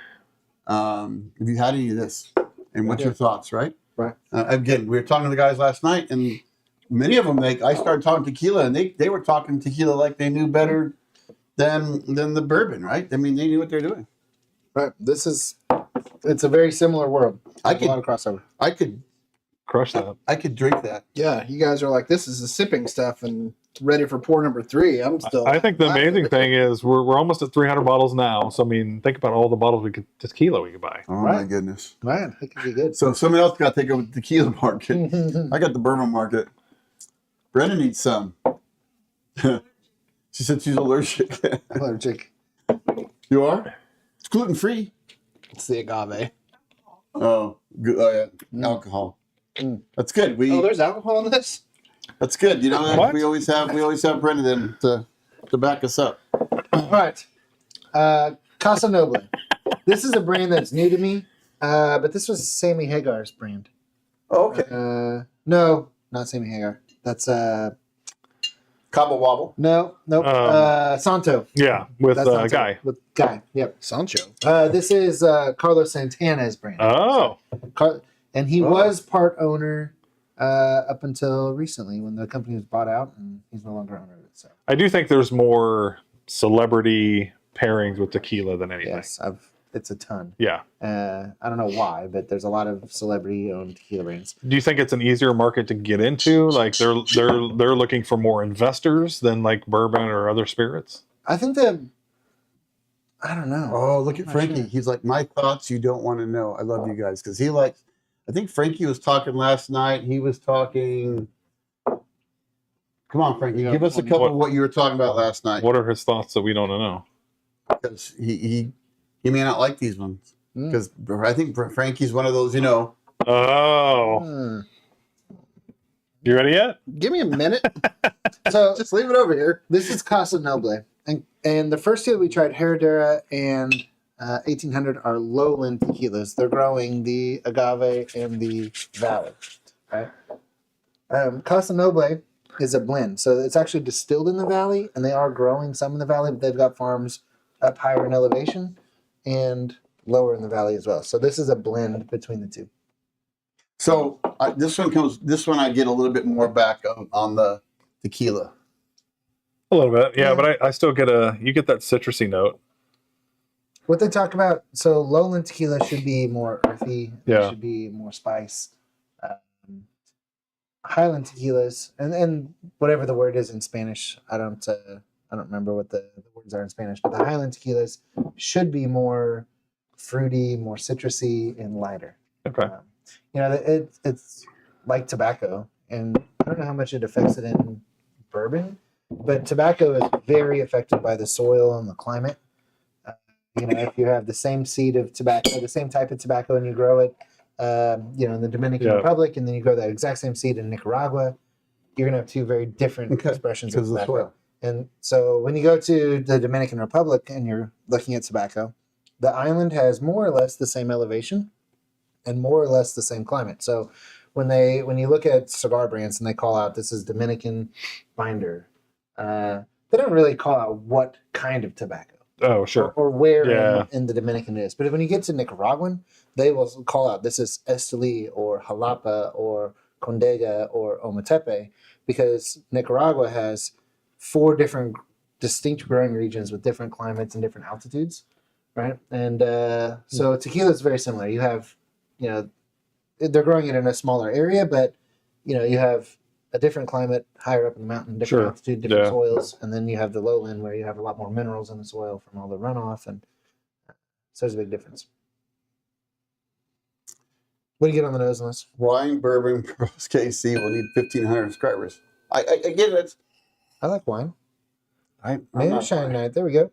had any of this? And what's your thoughts? Right. Right. Again, we were talking to the guys last night, and many of them, I started talking tequila, and they were talking tequila like they knew better than the bourbon, right? I mean, they knew what they're doing. Right. It's a very similar world. I There's a lot could, of crossover. Crush that. I could drink that. yeah, you guys are like, this is the sipping stuff, and ready for pour number 3. I'm still. I think the amazing thing is we're almost at 300 bottles now. So I mean, think about all the bottles tequila we could buy. Oh my Right. goodness! Man, it could be good. So someone else got to take over the tequila market. Mm-hmm. I got the bourbon market. Brenda needs some. She said she's allergic. Allergic. You are? It's gluten free. It's the agave. Oh, good. Oh yeah, alcohol. That's good. Oh, there's alcohol in this? That's good. You know, What? we always have Brendan to back us up. All right. Casa Noble. This is a brand that's new to me, but this was Sammy Hagar's brand. Okay. No, not Sammy Hagar. That's Cobble wobble. nope. Santo. Yeah, with That's Santo. Guy. With Guy. Yep. Sancho. This is Carlos Santana's brand. Oh, And he Oh. was part owner up until recently when the company was bought out, and he's no longer owner of it. So I do think there's more celebrity pairings with tequila than anything. yes, it's a ton. Yeah. I don't know why, but there's a lot of celebrity-owned tequila brands. Do you think it's an easier market to get into? Like they're looking for more investors than like bourbon or other spirits? I think that I don't know. Oh, look at Not Frankie. sure. He's like, my thoughts you don't want to know. I love you guys because he likes. I think Frankie was talking last night. He was talking. Come on, Frankie, give us a couple of what you were talking about last night. What are his thoughts that we don't know? Because he may not like these ones. Mm. Because I think Frankie's one of those, you know. Oh, Hmm. you ready yet? Give me a minute. So Just leave it over here. this is Casa Noble, and the first two we tried, Herradura and 1800, are lowland tequilas. They're growing the agave and the valley, right? Casa Noble is a blend, so it's actually distilled in the valley, and they are growing some in the valley, but they've got farms up higher in elevation and lower in the valley as well. So this is a blend between the two. So this one I get a little bit more back on the tequila. A little bit, yeah, Yeah. but I still get you get that citrusy note. What they talk about, so lowland tequila should be more earthy. Yeah. It should be more spice. Highland tequilas, and whatever the word is in Spanish, I don't remember what the words are in Spanish, but the Highland tequilas should be more fruity, more citrusy, and lighter. Okay. It's like tobacco, and I don't know how much it affects it in bourbon, but tobacco is very affected by the soil and the climate. If you have the same seed of tobacco, the same type of tobacco, and you grow it, in the Dominican Yeah. Republic, and then you grow that exact same seed in Nicaragua, you're gonna have two very different Okay, expressions of because of the tobacco. soil. And so when you go to the Dominican Republic and you're looking at tobacco, the island has more or less the same elevation and more or less the same climate. So when you look at cigar brands and they call out this is Dominican binder, they don't really call out what kind of tobacco Oh, sure. or where Yeah. in the Dominican it is. But when you get to Nicaraguan, they will call out this is Esteli or Jalapa or Condega or Ometepe, because Nicaragua has 4 different distinct growing regions with different climates and different altitudes, right? And so tequila is very similar. You have, they're growing it in a smaller area, but you have a different climate higher up in the mountain, different Sure. altitude, different Yeah. soils, and then you have the lowland where you have a lot more minerals in the soil from all the runoff, and so there's a big difference. What do you get on the nose on this? Wine Bourbon Bros KC will need 1,500 subscribers. I get it. I like wine. I'm Maybe not Shine buying it. Night. There we go.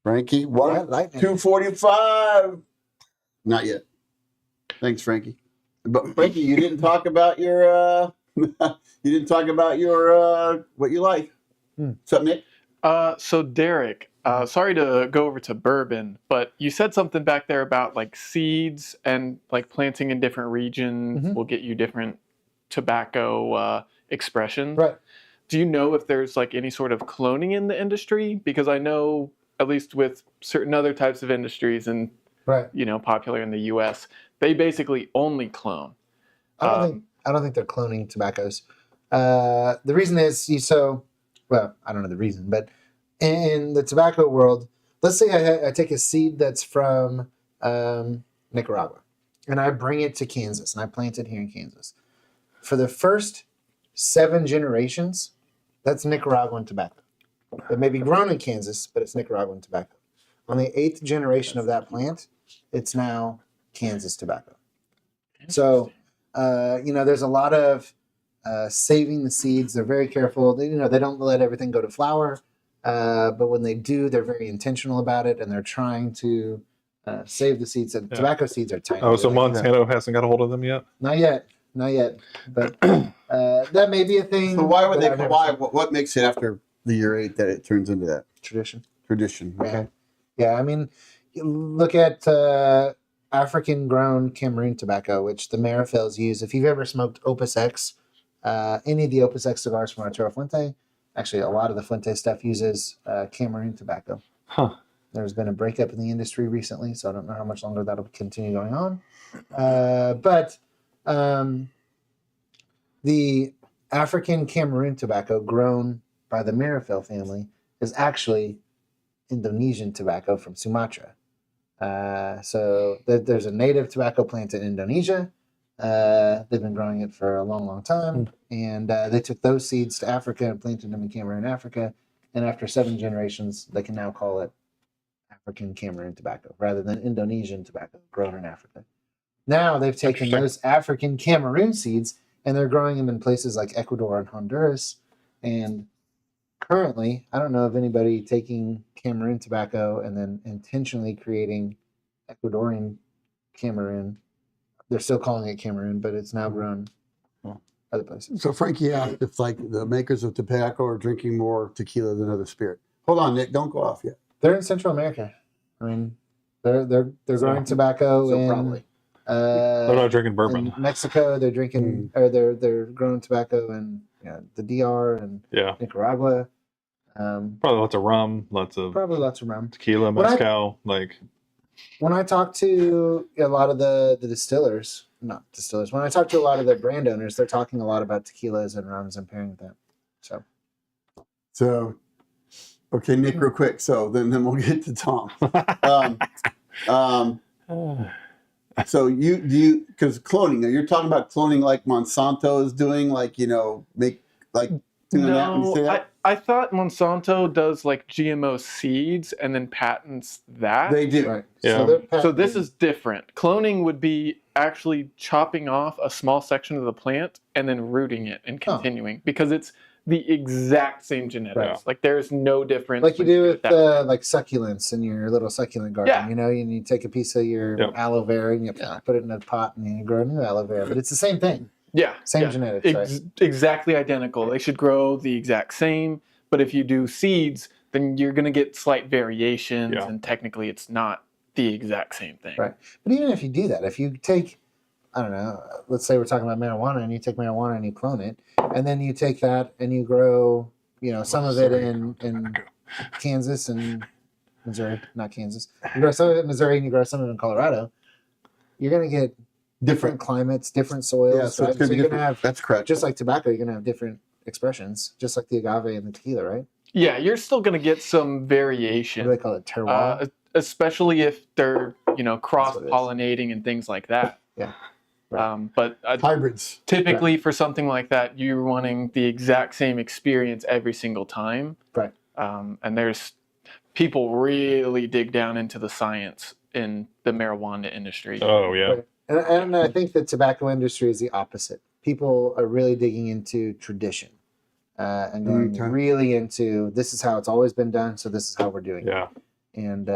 Frankie, Yeah, one, lightning. 245. Not yet. Thanks, Frankie. But Frankie, you didn't talk about your what you like. What's up, Nick? So Derek, sorry to go over to bourbon, but you said something back there about like seeds and like planting in different regions Mhm. will get you different tobacco expressions. Right. Do you know if there's like any sort of cloning in the industry? Because I know at least with certain other types of industries and Right. popular in the U.S., they basically only clone. I don't think they're cloning tobaccos. The reason is I don't know the reason, but in the tobacco world, let's say I take a seed that's from Nicaragua and I bring it to Kansas and I plant it here in Kansas. For the first 7 generations, that's Nicaraguan tobacco. It may be grown in Kansas, but it's Nicaraguan tobacco. On the 8th generation of that plant, it's now Kansas tobacco. So, there's a lot of saving the seeds. They're very careful. They don't let everything go to flower, but when they do, they're very intentional about it, and they're trying to save the seeds. And tobacco seeds are tiny. Oh, so They're like- Monsanto hasn't got a hold of them yet? Not yet. But that may be a thing. So why would but they? I've never Why? seen What makes it after the year 8 that it turns into that tradition? tradition? Okay. Yeah, I mean, you look at African-grown Cameroon tobacco, which the Marifels use. If you've ever smoked Opus X, any of the Opus X cigars from Arturo Fuente, actually a lot of the Fuente stuff uses Cameroon tobacco. Huh. There's been a breakup in the industry recently, so I don't know how much longer that'll continue going on. But the African Cameroon tobacco grown by the Marifel family is actually Indonesian tobacco from Sumatra. So there's a native tobacco plant in Indonesia. They've been growing it for a long, long time. And they took those seeds to Africa and planted them in Cameroon, Africa. And after 7 generations, they can now call it African Cameroon tobacco rather than Indonesian tobacco grown in Africa. Now they've taken those African Cameroon seeds and they're growing them in places like Ecuador and Honduras. And currently, I don't know of anybody taking Cameroon tobacco and then intentionally creating Ecuadorian Cameroon. They're still calling it Cameroon, but it's now grown other places. So Frankie asked if like the makers of tobacco are drinking more tequila than other spirit. Hold on, Nick, don't go off yet. They're in Central America. I mean, they're growing tobacco So in probably. They're not drinking bourbon. in Mexico. They're drinking or they're growing tobacco in the DR and Yeah. Nicaragua. Probably lots of rum, lots of Probably lots of rum. tequila, When I- mezcal. Like, When I talk to a lot of the distillers, not distillers, when I talk to a lot of the brand owners, they're talking a lot about tequilas and rums and pairing with that. So, okay, Nick, real quick. So then we'll get to Tom. So you because cloning. Now you're talking about cloning like Monsanto is doing, like make like doing that. When you say No, that? I thought Monsanto does like GMO seeds and then patents that. They do. Right. Yeah. So this is different. Cloning would be actually chopping off a small section of the plant and then rooting it and continuing because it's the exact same genetics. Right. Like there's no difference. like you when do it with that way. like succulents in your little succulent garden. Yeah. And you take a piece of your aloe vera and you put it in a pot and you grow a new aloe vera. But it's the same thing. Yeah. Same yeah. genetics, right? Exactly identical. They should grow the exact same. But if you do seeds, then you're going to get slight variations, Yeah. and technically it's not the exact same thing. Right. But even if you do that, if you take, I don't know, let's say we're talking about marijuana and you take marijuana and you clone it, and then you take that and you grow, some of it in Kansas and Missouri, not Kansas. You grow some of it in Missouri and you grow some of it in Colorado, you're going to get different climates, different soils. Yeah, so right? it's going to be you're different. gonna have, That's correct. just like tobacco, you're going to have different expressions, just like the agave and the tequila, right? Yeah, you're still going to get some What variation. do they call it? Terroir? Especially if they're cross-pollinating and things like that. Yeah. Right. But Hybrids. typically for something like that, you're wanting the exact same experience every single time. Right. And there's people really dig down into the science in the marijuana industry. oh yeah. Right. And I think the tobacco industry is the opposite. People are really digging into tradition and going Okay. really into this is how it's always been done, so this is how we're doing it. Yeah. And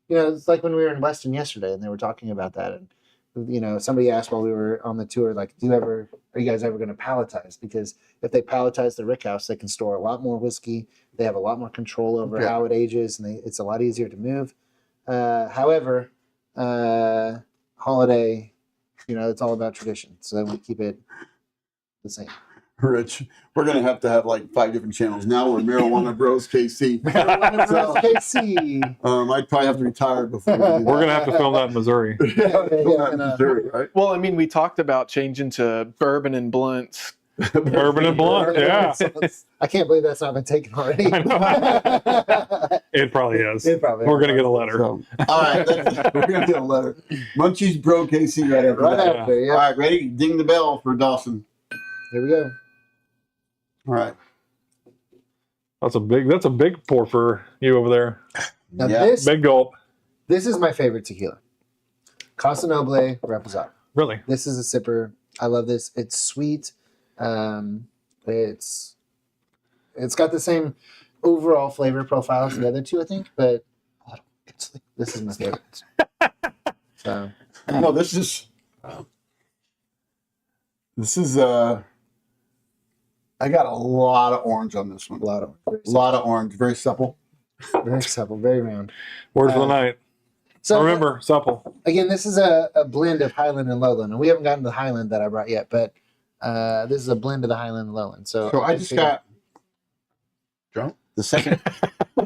it's like when we were in Weston yesterday, and they were talking about that. And somebody asked while we were on the tour, like, are you guys ever going to palletize? Because if they palletize the rickhouse, they can store a lot more whiskey. They have a lot more control over Yeah. how it ages, and it's a lot easier to move. However, holiday, it's all about tradition. So we keep it the same. Rich, we're going to have like 5 different channels. Now we're Marijuana Bros KC. KC. I'd probably have to retire before we do that. We're gonna have to film that in Missouri. Missouri, right? Well, I mean, we talked about changing to bourbon and blunts. Bourbon and blunt. Yeah. I can't believe that's not been taken already. It probably is. It probably We're is. gonna get a letter. So, all right, we're going to get a letter. Munchies Bro KC right after Right that. after, yeah. All right, ready? Ding the bell for Dawson. Here we go. All right. That's a big pour for you over there. Now Yeah. Big gulp. this is my favorite tequila. Casa Noble Reposado. Really. This is a sipper. I love this. It's sweet. It's got the same overall flavor profile as the other two, I think, but This is my favorite. So No, this is. I got a lot of orange on this one. a lot of Orange, very supple. very supple, very round. Word for the night. So Remember, supple. again, this is a blend of Highland and Lowland, and we haven't gotten to the Highland that I brought yet, but this is a blend of the Highland and Lowland. So I just got drunk. The second,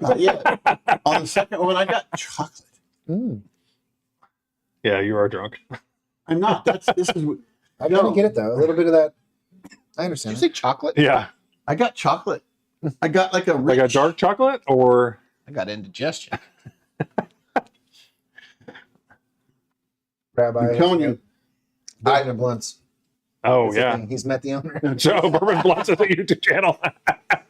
not yet. On the second one, I got chocolate. Mm. Yeah, you are drunk. I'm not. This is. I don't get it though. A little bit of that. I Did understand. you say chocolate? Yeah. I got chocolate. I got like a Like a dark chocolate or I got indigestion. Rabbi, I'm telling you. Bourbon and Blunts. oh That's the yeah. thing. He's met the owner. Joe Bourbon Blunts is a YouTube channel.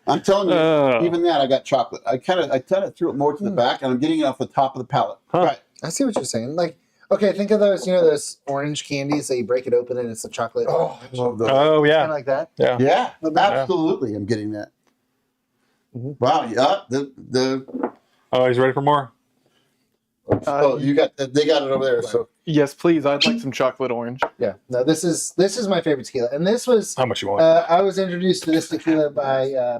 I'm telling you. Oh. Even that, I got chocolate. I kind of threw it more to the back, and I'm getting it off the top of the palate. Huh. Right. I see what you're saying. Like, okay, think of those, those orange candies that you break it open and it's the chocolate. Oh, I love those. Oh Kind yeah. of like that. Yeah. Yeah, Yeah. absolutely. I'm getting that. Mhm. Wow. Yeah. The Oh, he's ready for more. you got they got it over there. So Yes, please. I'd like some chocolate orange. Yeah. No, this is my favorite tequila, and this was How much you want? I was introduced to this tequila by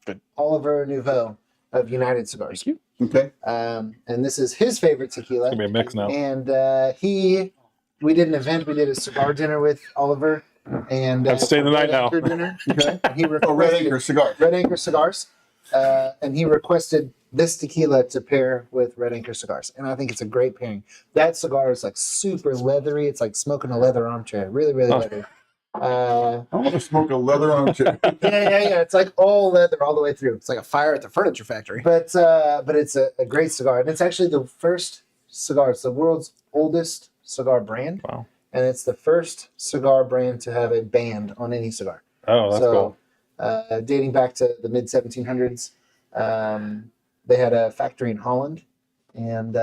Good. Oliver Nouveau of United Cigars. Thank okay. And this is his favorite tequila. It's gonna be a mix now. And we did an event. We did a cigar dinner with Oliver, and Have to stay the night now. Anchor dinner. Okay. And he Oh, Red requested Anchor cigar. Red Anchor cigars, and he requested this tequila to pair with Red Anchor cigars, and I think it's a great pairing. That cigar is like super leathery. It's like smoking a leather armchair. Really, really Oh. leathery. I want to smoke a leather armchair. Yeah. It's like all leather all the way through. It's like a fire at the furniture factory. But it's a great cigar, and it's actually the first cigar. It's the world's oldest cigar brand. Wow. And it's the first cigar brand to have a band on any cigar. Oh, that's cool. Dating back to the mid 1700s, they had a factory in Holland, and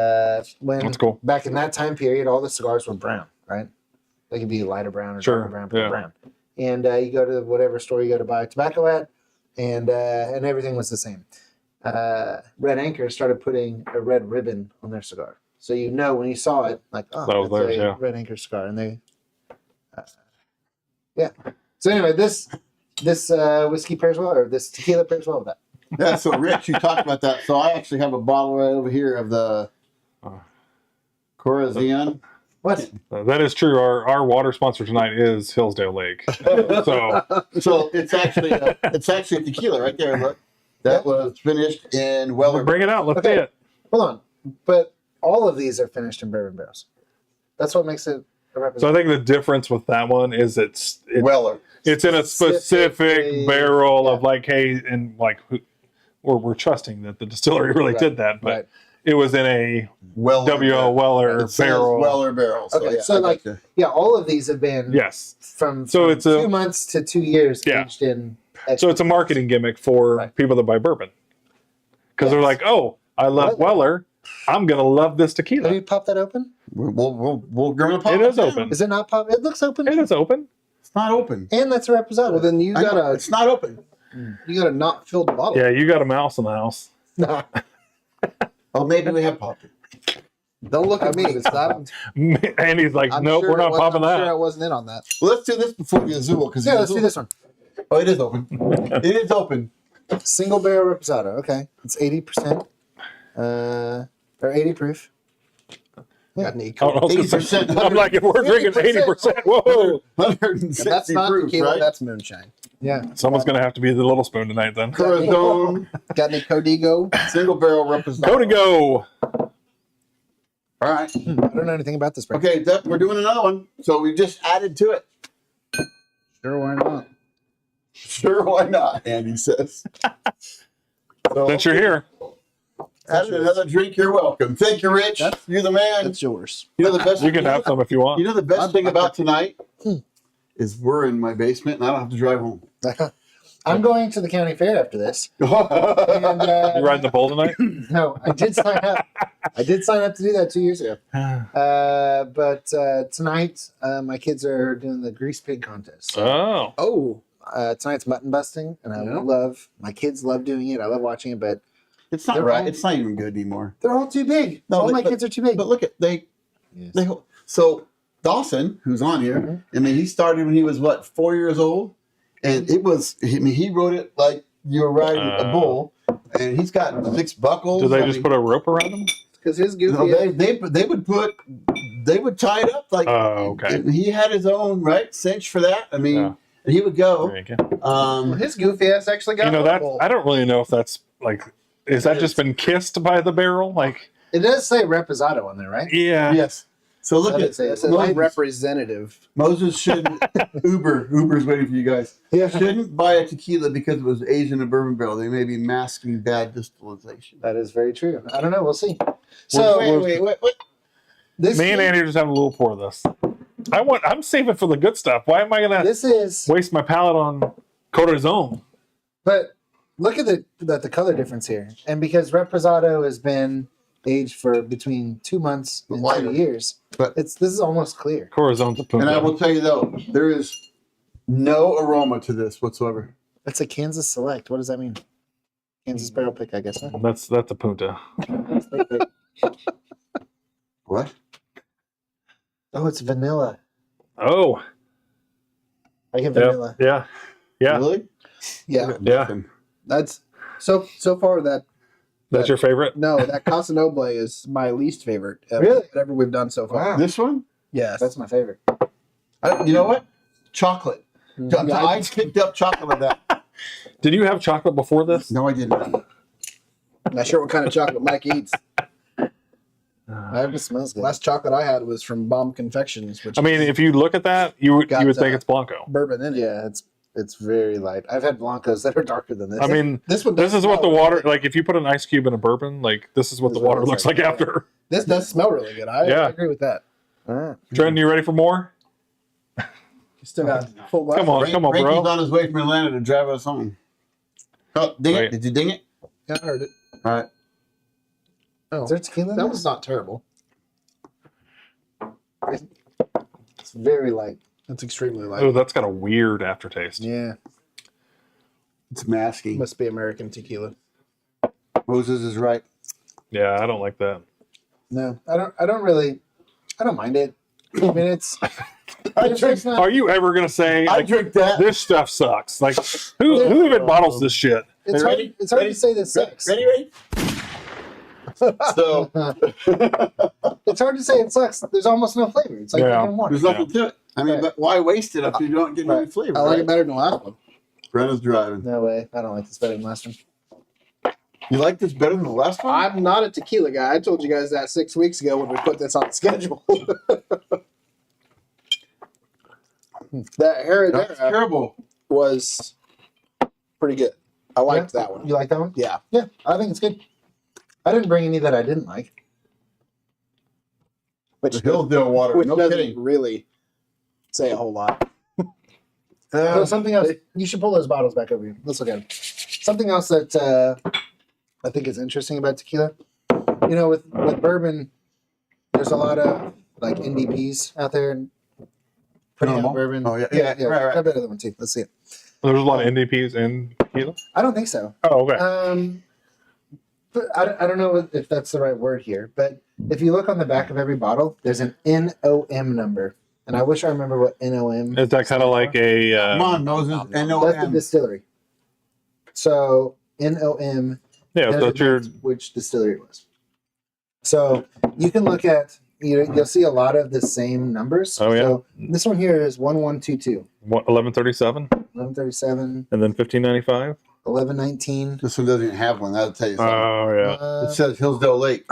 when That's cool. back in that time period, all the cigars were brown, right? They could be lighter brown or Sure, darker brown, pale yeah. brown. And you go to whatever store you go to buy tobacco at, and everything was the same. Red Anchor started putting a red ribbon on their cigar, so when you saw it, like, oh, That was that's theirs, a yeah. Red Anchor cigar, and they, yeah. So anyway, this whiskey pairs well, or this tequila pairs well with that. Yeah. So Rich, you talked about that. So I actually have a bottle right over here of the Corazon. What? That is true. Our water sponsor tonight is Hillsdale Lake. So So it's actually a tequila right there. Look, that was finished in Weller. bring it out. Let's Okay. see it. Hold on, but all of these are finished in bourbon barrels. That's what makes it a So I representative. think the difference with that one is it's Weller. in a specific Specifically, barrel of yeah. like, hey, and like we're trusting that the distillery really Right, did that, but right. it was in a Weller. W.O. Weller It says barrel. Weller barrel. So, Okay, yeah, so I like, gotcha. yeah, all of these have been Yes. from So it's a- 2 months to 2 years Yeah. aged in. So it's a marketing gimmick for Right. people that buy bourbon. Because they're Yes. like, oh, I love Weller. I'm going to love this Have tequila. you popped that open? we're gonna pop It is down. open. Is it not pop? It looks open. It is open. It's not open. And that's a representative. Well, then you I know, got it's not open. a not filled bottle. Yeah, you got a mouse in the house. Oh, maybe we have popped it. Don't look at me. And he's like, I'm nope, sure we're not popping I'm that. sure I wasn't in on that. Well, let's do this before the Azul because Yeah, let's do this one. Oh, it is open. It is open. Single barrel reposado. Okay, it's 80%, or 80 proof. Got any I was gonna say- 80%. I'm like, if we're drinking 80%, whoa. 160 If that's not proof, tequila, right? that's moonshine. Yeah. Someone's going to have to be the little spoon tonight then. Corazon, Got any Codigo? single barrel representative. Go to go. All right. I don't know anything about this brand. Okay, we're doing another one. So we just added to it. Sure, why not? Sure, why not? Andy says. So, Since you're here. added another drink. You're welcome. Thank you, Rich. You're the man. That's yours. You know the best. You can have some if you want. You know the best thing about tonight Hmm. is we're in my basement and I don't have to drive home. I'm going to the county fair after this. And, You riding the bull tonight? no, I did sign up. I did sign up to do that 2 years ago. But tonight, my kids are doing the grease pig contest. So, Oh. Oh, tonight's mutton busting, and Yeah. my kids love doing it. I love watching it, but It's not right. It's not even good anymore. They're all too big. No, all my kids are too big. But look at Yes. so Dawson, who's on here, I mean, he started when he was 4 years old, and it was. I mean, he wrote it like you were riding a bull, and he's got 6 buckles. Do they just put a rope around them? Because his goofy. No, they would tie it up like. Oh, okay. And he had his own cinch for that. I mean, and he would go. There you go. Well, his goofy ass actually got. That I don't really know if that's like. Is that just been kissed by the barrel? Like It does say Reposado on there, right? yeah. Yes. So look Does at it say It says Moses. representative. Moses shouldn't. Uber's waiting for you guys. Yeah. Shouldn't buy a tequila because it was aged in a bourbon barrel. They may be masking bad distillation. That is very true. I don't know. We'll see. So Wait. this Me and Andy just have a little pour of this. I'm saving for the good stuff. Why am I gonna this is, waste my palate on Corazon? but look at the color difference here, and because Reposado has been aged for between 2 months and Lighter. 2 years, But- this is almost clear. Corazon's a punta. And I will tell you though, there is no aroma to this whatsoever. That's a Kansas Select. What does that mean? Kansas Barrel Pick, I guess. Huh? That's a punta. What? Oh, it's vanilla. Oh, I get yeah, vanilla. yeah, yeah. Really? Yeah, Yeah. that's so far That's your favorite? no, that Casa Noble is my least favorite. Of Really? Whatever we've done so far. Wow. This one? Yes. That's my favorite. You know what? Chocolate. Mm. I picked up chocolate with that. Did you have chocolate before this? No, I didn't. Not sure what kind of chocolate Mike eats. It smells good. Last chocolate I had was from Bomb Confections, which I mean, if you look at that, you would Got, think it's Blanco. bourbon in it. Yeah, it's very light. I've had Blancos that are darker than this. I mean, This one. this does is what the smell water really like. If you put an ice cube in a bourbon, like this is what This the water is what looks it's like like. after. good. This does smell really good. I Yeah. agree with that. All right. Trenton, you ready for more? You still got full glass. Come on, Frankie's bro. on his way from Atlanta to drive us home. Oh, ding Wait. it. Did you ding it? Yeah, I heard it. All right. Oh, Is there tequila? in that this? was not terrible. It's very light. That's extremely light. Oh, that's got a weird aftertaste. Yeah. It's masking. Must be American tequila. Moses is right. Yeah, I don't like that. No, I don't mind it. I mean, it's drink- not, Are you ever gonna say I like, drink that. this stuff sucks? Like, who even bottles this shit? it's Ready? hard, it's hard Ready? to say this sucks. Ready? So It's hard to say it sucks. There's almost no flavor. It's like Yeah. drinking water. there's nothing to it. I mean, Right. but why waste it if you don't get any flavor? I like right? it better than the last one. Brenna's driving. No way. I don't like this better than last one. You like this better than the last one? I'm not a tequila guy. I told you guys that 6 weeks ago when we put this on the schedule. That That's Heredera terrible. was pretty good. I liked Yeah? that one. You like that one? Yeah. Yeah, I think it's good. I didn't bring any that I didn't like. Which, The Hillsdale water. which No doesn't kidding. really say a whole lot. So something else. You should pull those bottles back over here. Let's look at them. Something else that I think is interesting about tequila. You know, with bourbon, there's a lot of like NDPs out there putting out Normal? bourbon. Oh, yeah. yeah. Right, right. I bet other one too. Let's see it. There's a lot of NDPs in tequila. I don't think so. Oh, okay. But I don't know if that's the right word here. But if you look on the back of every bottle, there's an NOM number, and I wish I remember what NOM. Is that kind of like a? Come on, Moses. That's the NOM. distillery. So NOM Yeah, so it's your. designates which distillery it was. So you can look at you'll see a lot of the same numbers. Oh, yeah. So this one here is 1122, 1137 1137, and then 1595. 1119. This one doesn't even have one. That'll tell you something. Oh yeah, It says Hillsdale Lake.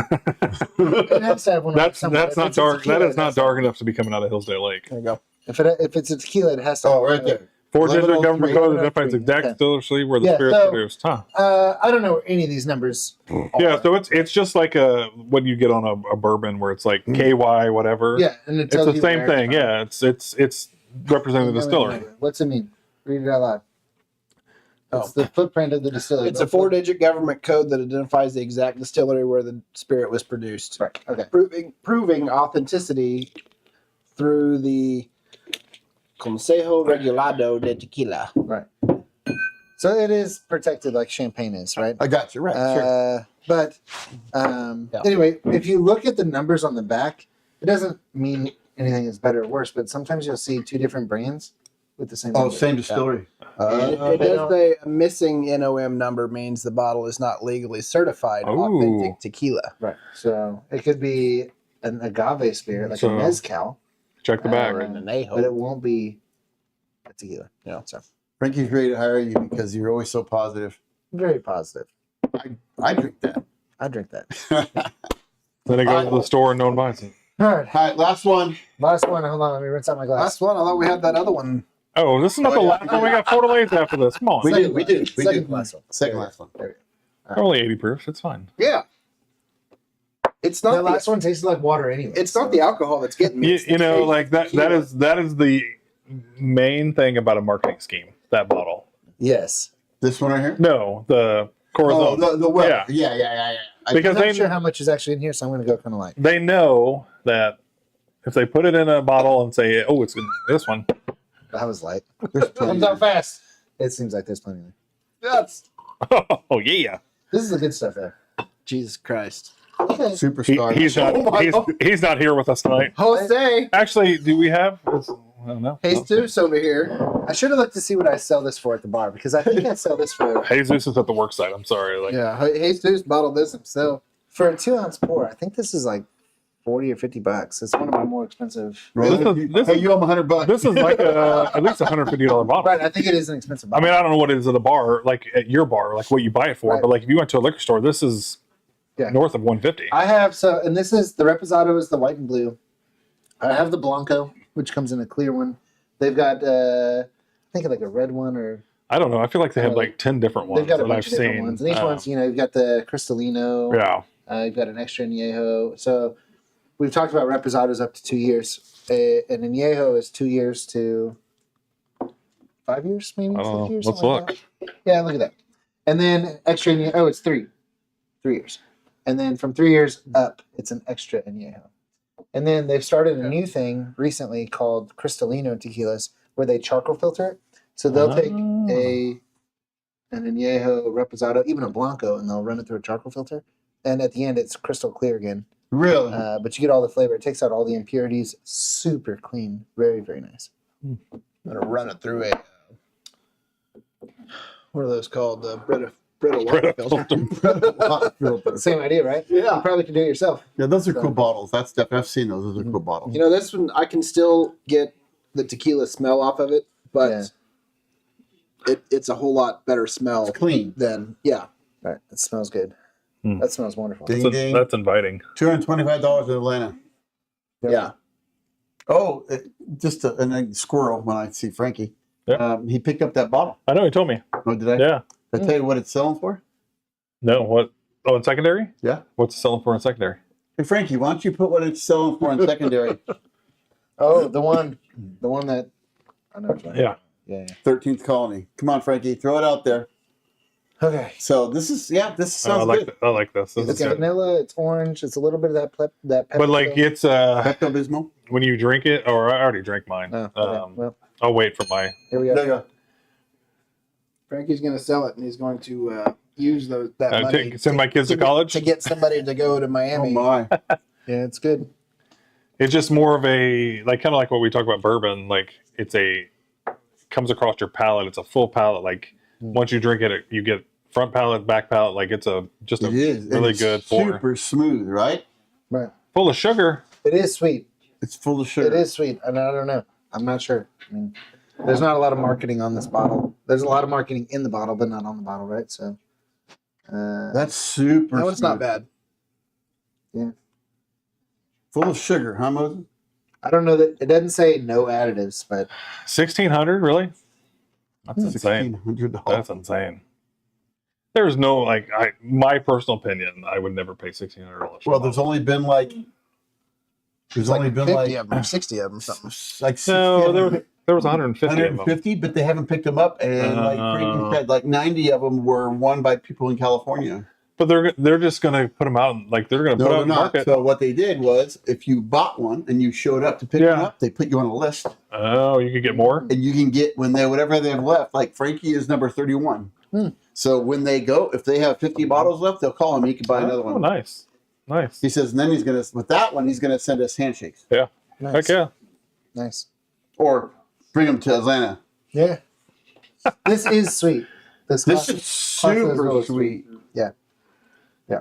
It has to have one. that's somewhere. If not it's a dark. tequila, That it is not has to- dark enough to be coming out of Hillsdale Lake. There you go. If it's a tequila, it has to. Oh, right there. 4-digit 1103. government code that defines 1103, exact okay. distillery where the Yeah, spirit's so- produced. Huh. I don't know any of these numbers. Yeah, so it's just like what you get on a bourbon where it's like KY whatever. Yeah, and it It's tells the you same where thing. it's Yeah, it's representing the distillery. What's it mean? Read it out loud. It's the footprint of the distillery. It's a 4-digit government code that identifies the exact distillery where the spirit was produced. Right. Okay. Proving authenticity through the Consejo Regulado de Tequila. Right. So it is protected like champagne is, right? I got you. Right. Sure. But Yeah. anyway, if you look at the numbers on the back, it doesn't mean anything is better or worse. But sometimes you'll see two different brands with the same. Oh, number. same distillery. It does say a missing NOM number means the bottle is not legally certified authentic tequila. Right. So it could be an agave spirit, like So- a mezcal, Check the back. Or an anejo. but it won't be a tequila. Yeah. So Frankie's ready to hire you because you're always so positive. very positive. I drink that. I drink that. Then it goes to the store and no one buys it. All right. All right, last one. Last one. Hold on. Let me rinse out my glass. Last one. I thought we had that other one. Oh, this is not Oh, the yeah. last one. We got 4 delays after this. Come on. We Second did. We last did. one. We Second did. last one. Second last one. There we go. They're only 80 proof. It's fine. Yeah. It's The not last one tasted like water anyway. It's not the alcohol that's getting me. You, it's the you know, taste like of that. tequila. That is the main thing about a marketing scheme. That bottle. Yes. This one right here. No, the Corazon. Oh, the well. Yeah. Yeah. Because I'm not they sure how much is actually in here, so I'm going to go kind of light. they know that if they put it in a bottle and say, "Oh, it's in this one," That was light. There's plenty. Comes out fast. It seems like there's plenty. That's oh yeah, This is the good stuff there. Jesus Christ. Okay. Superstar. he's not Oh my God. he's not here with us tonight. Jose Actually, do we have? I don't know. Jesus over here. I should have looked to see what I sell this for at the bar because I think I sell this for Jesus is at the work site. I'm sorry. Like, Yeah, Jesus bottled this himself. a 2-ounce pour. I think this is like $40 or $50. It's one of my more expensive. Well, This hey, is- you owe him $100. this is like at least $150 bottle. Right. I think it is an expensive I bottle. mean, I don't know what it is at a bar, like at your bar, like what you buy it for, Right. but like if you went to a liquor store, this is Yeah. north of 150. I have and this is the Reposado is the white and blue. I have the Blanco, which comes in a clear one. They've got I think like a red one or I don't know. I feel like they have Uh, like 10 different ones they've got a that bunch I've of different seen. ones. And each one's, you've got the Cristalino. Yeah. You've got an extra añejo. So we've talked about Reposados up to 2 years. An añejo is 2 years to 5 years, maybe. 6 years, Let's something like look. that. Yeah, look at that. And then extra añejo. Oh, it's 3 years. And then from 3 years up, it's an extra añejo. And then they've started a new thing recently called Cristalino tequilas, where they charcoal filter it. So they'll take an añejo, reposado, even a blanco, and they'll run it through a charcoal filter. And at the end, it's crystal clear again. Really? But you get all the flavor. It takes out all the impurities. Super clean. Very, very nice. I'm gonna run it through a what are those called? Brita water filter. Same idea, right? Yeah. You probably can do it yourself. Yeah, those are cool bottles. That's definitely. I've seen those. Those are cool bottles. You know, this one I can still get the tequila smell off of it, but it's a whole lot better smell It's clean. than Right. It smells good. Hmm. That smells wonderful. Ding, That's, ding. that's inviting. $225 in Atlanta. yeah. Oh, just a squirrel when I see Frankie. Yeah. He picked up that bottle. I know he told me. Oh, did I? Yeah. Did I tell you what it's selling for? No, what? Oh, in secondary? Yeah. What's it selling for in secondary? Hey, Frankie, why don't you put what it's selling for in secondary? Oh, the one that I know. Which one. Yeah. Yeah. 13th Colony. Come on, Frankie, throw it out there. Okay. So this I sounds like good. I like this. This It's is good. vanilla. It's orange. It's a little bit of that pepper. But like it's Pepto Bismol. when you drink it, or I already drank mine. Oh, okay. Well, I'll wait for my. here we There go. you go. Frankie's gonna sell it, and he's going to use that money Send my kids to college. to get somebody to go to Oh Miami. my! Yeah, it's good. It's just more of a like kind of like what we talk about bourbon. Like comes across your palate. It's a full palate. Like once you drink it, you get front palate, back palate. Like it's a It is really It's good pour. super smooth, right? Right. Full of sugar. It is sweet. It's full of sugar. It is sweet, and I don't know. I'm not sure. I mean, there's not a lot of marketing on this bottle. There's a lot of marketing in the bottle, but not on the bottle, right? So. That's super. No, it's not smooth. bad. Full of sugar, huh, Moses? I don't know that it doesn't say no additives, but 1,600, really? That's insane. $1,600. That's insane. There's no my personal opinion. I would never pay $1,600. for Well, a there's bottle. only been like. There's only been 50 like of them, 60 of them, something. like 60 no. of them. There was 150 of them. 150, but they haven't picked them up, and like Frankie said, like 90 of them were won by people in California. But they're just gonna put them out, like they're gonna No, put out they're in the not. market. So what they did was, if you bought one and you showed up to pick one up, they put you on a list, Oh, you could get more. and you can get whatever they have left. Like Frankie is number 31. So when they go, if they have 50 bottles left, they'll call him. He can buy another Oh, one. nice. He says, and then with that one, he's gonna send us handshakes Yeah. Nice. Heck yeah. Nice. or bring them to Atlanta. Yeah. This is sweet. This coffee- is super really sweet. Yeah. Yeah.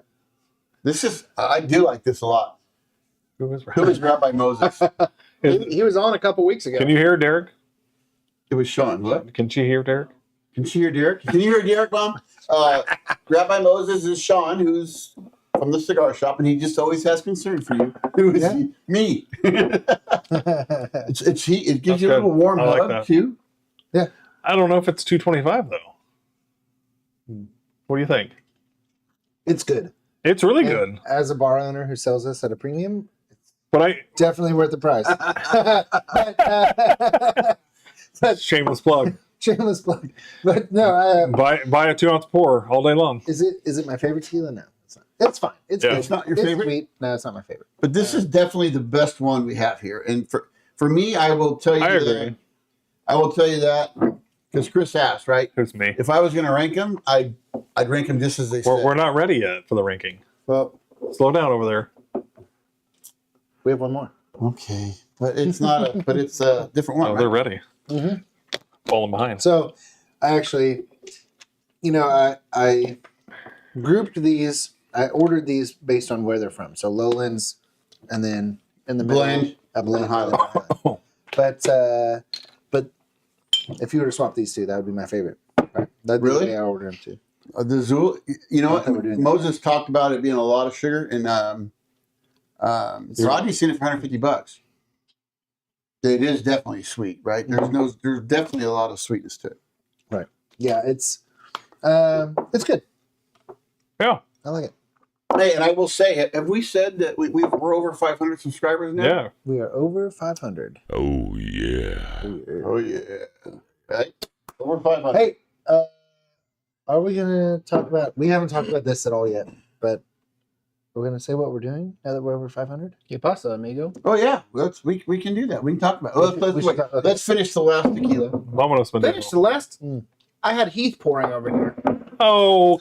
This is, I do like this a lot. Who is Who was grabbed by Moses? He was on a couple weeks ago. Can you hear Derek? It was Sean. What? Can she hear Derek? Can she hear Derek? Can you hear Derek, Mom? Grabbed by Moses is Sean, who's from the cigar shop, and he just always has concern for you. Who is he? Me. It gives That's you a little good. warm I like hug, that. too. I don't know if it's 225 though. What do you think? It's good. It's really And good. as a bar owner who sells this at a premium, But definitely worth the price. But shameless plug. shameless plug. But no, Buy a 2 ounce pour all day long. is it my favorite tequila? No, it's not. It's fine. It's Yeah. good. It's not your It's favorite? Sweet. No, it's not my favorite. But this is definitely the best one we have here. And for me, I will tell you I that. agree. I will tell you that because Chris asked, right? Who's me? If I was going to rank them, I'd rank them just as they said. We're not ready yet for the ranking. Well, Slow down over there. we have one more. Okay, but it's not but it's a different one. Oh, right? they're ready. Mhm. Falling behind. So, I actually, I grouped these. I ordered these based on where they're from. So lowlands, and then in the middle, Blend. a blend. Highland. But if you were to swap these two, that would be my favorite. Right? That'd be Really? the way I ordered them too. The Zool, you know Not what? that we're doing that. Moses talked about it being a lot of sugar, and Rodney's seen it for $150. It is definitely sweet, right? There's definitely a lot of sweetness to it. Yeah, it's good. Yeah. I like it. Hey, and I will say, have we said that we're over 500 subscribers now? Yeah. We are over 500. Oh, yeah. Oh yeah. Right? Over 500. Hey, are we gonna talk about? We haven't talked about this at all yet, but we're gonna say what we're doing now that we're over 500. Que pasa, amigo? Oh yeah. We can do that. We can talk about it. We should talk- okay. Let's finish the last tequila. Vámonos, Finish the pendejo. last. I had Heath pouring over here. Oh,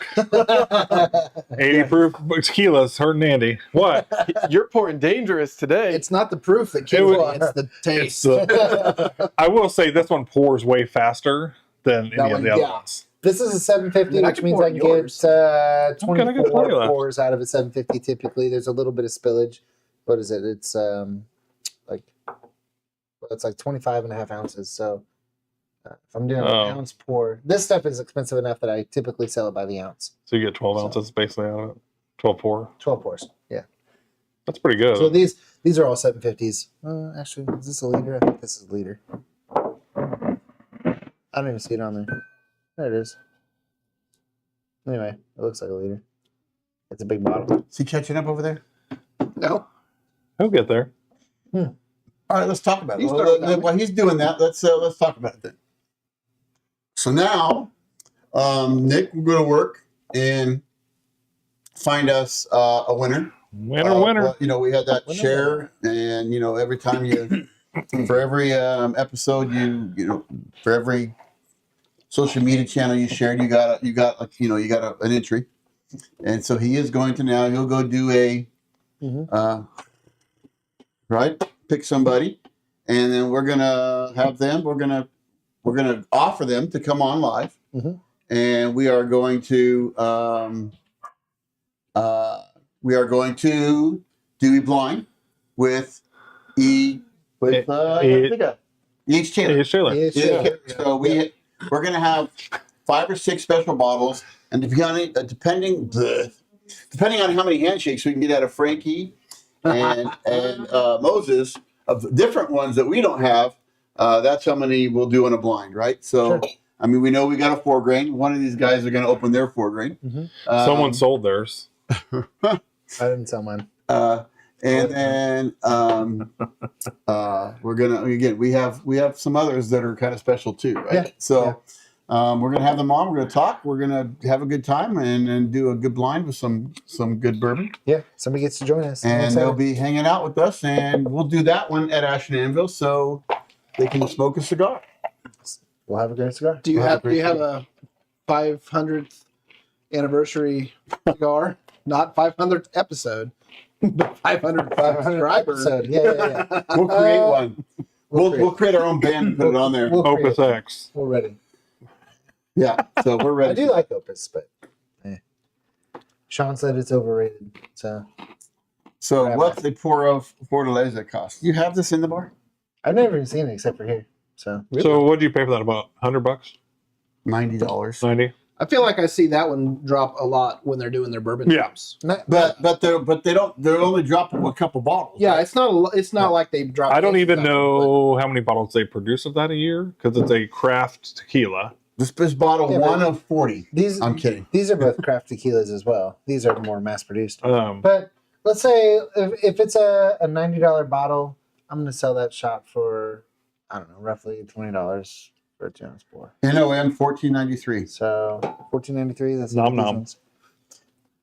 80 proof tequila's hurting Andy. What? You're pouring dangerous today. It's not the proof that It kills was- me; it's the taste. I will say this one pours way faster than any of one, the other yeah. ones. This is a 750, I which can means pour I in get yours. 24 get plenty left. pours out of a 750 typically. There's a little bit of spillage. What is it? It's like 25 and a half ounces. So if I'm doing an Oh. ounce pour, this stuff is expensive enough that I typically sell it by the ounce. So you get 12 ounces basically out of it. 12 pour. 12 pours. Yeah. That's pretty good. So these are all 750s. Actually, is this a liter? I think this is a liter. I don't even see it on there. There it is. Anyway, it looks like a liter. It's a big bottle. Is he catching up over there? No, He'll get there. All right, let's talk about it. You start, Well, while he's doing that, let's talk about it then. So now, Nick will go to work and find us a winner. Winner. Well, we had that Winner. share, and every time for every episode, for every social media channel you shared, you got an entry, and so he is going to now. He'll go do a, pick somebody, and then we're gonna have them. We're gonna offer them to come on live, and we are going to do a blind with E. With each Taylor. Hey, Taylor. Yeah. So we're gonna have 5 or 6 special bottles, and depending on how many handshakes we can get out of Frankie and Moses of different ones that we don't have, that's how many we'll do in a blind, right? So, Sure. I mean, we know we got a 4 grain. One of these guys are going to open their 4 grain. Someone sold theirs. I didn't sell mine. And then we're gonna we have some others that are kind of special too, right? Yeah. So We're gonna have them on. We're gonna talk. We're gonna have a good time and do a good blind with some good bourbon. Yeah, somebody gets to join us. I'm And excited. they'll be hanging out with us, and we'll do that one at Ash and Anvil, so they can smoke a cigar. We'll have a great cigar. Do you Well, have great a 500th anniversary cigar? Not 500th episode, but 500th 500 subscriber. episode. Yeah. We'll create Uh, one. We'll create our own band and put it on there. We'll Opus create- X. We're ready. Yeah, so we're I ready. do like Opus, but Sean said it's overrated. So So what's the pour of Fortaleza cost? You have this in the bar? I've never even seen it except for here. So So what do you pay for that? About $100? $90. 90? I feel like I see that one drop a lot when they're doing their bourbon Yeah. drops. But they're only dropping a couple bottles. Yeah, it's not like they drop. I don't cases even out, know how many bottles they produce of that a year because it's a craft tequila. This bottle Yeah, one but- of 40. these I'm kidding. these are both craft tequilas as well. These are more mass produced. Um, But let's say if it's a $90 bottle, I'm going to sell that shot for, I don't know, roughly $20 for a 2-ounce pour. NOM 1493. So $14.93. That's Nom these nom. ones.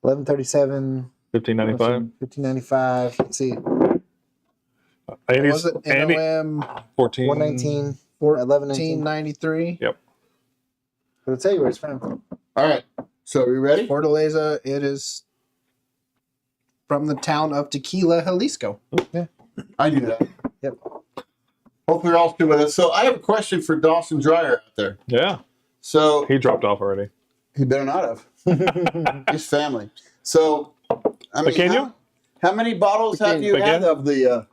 $11.37. $15.95. $15.95. Let's see. Was it Andy, NOM 14. $119. $11.19. 1493? But I'll tell you where it's from. All right. So are we ready? Fortaleza. It is from the town of Tequila, Jalisco. I knew that. Yep. Hopefully you're all still with us. So I have a question for Dawson Dreyer out there. Yeah. So He dropped off already. he better not have. His family. So I mean, Pequeño? how many bottles have you had of the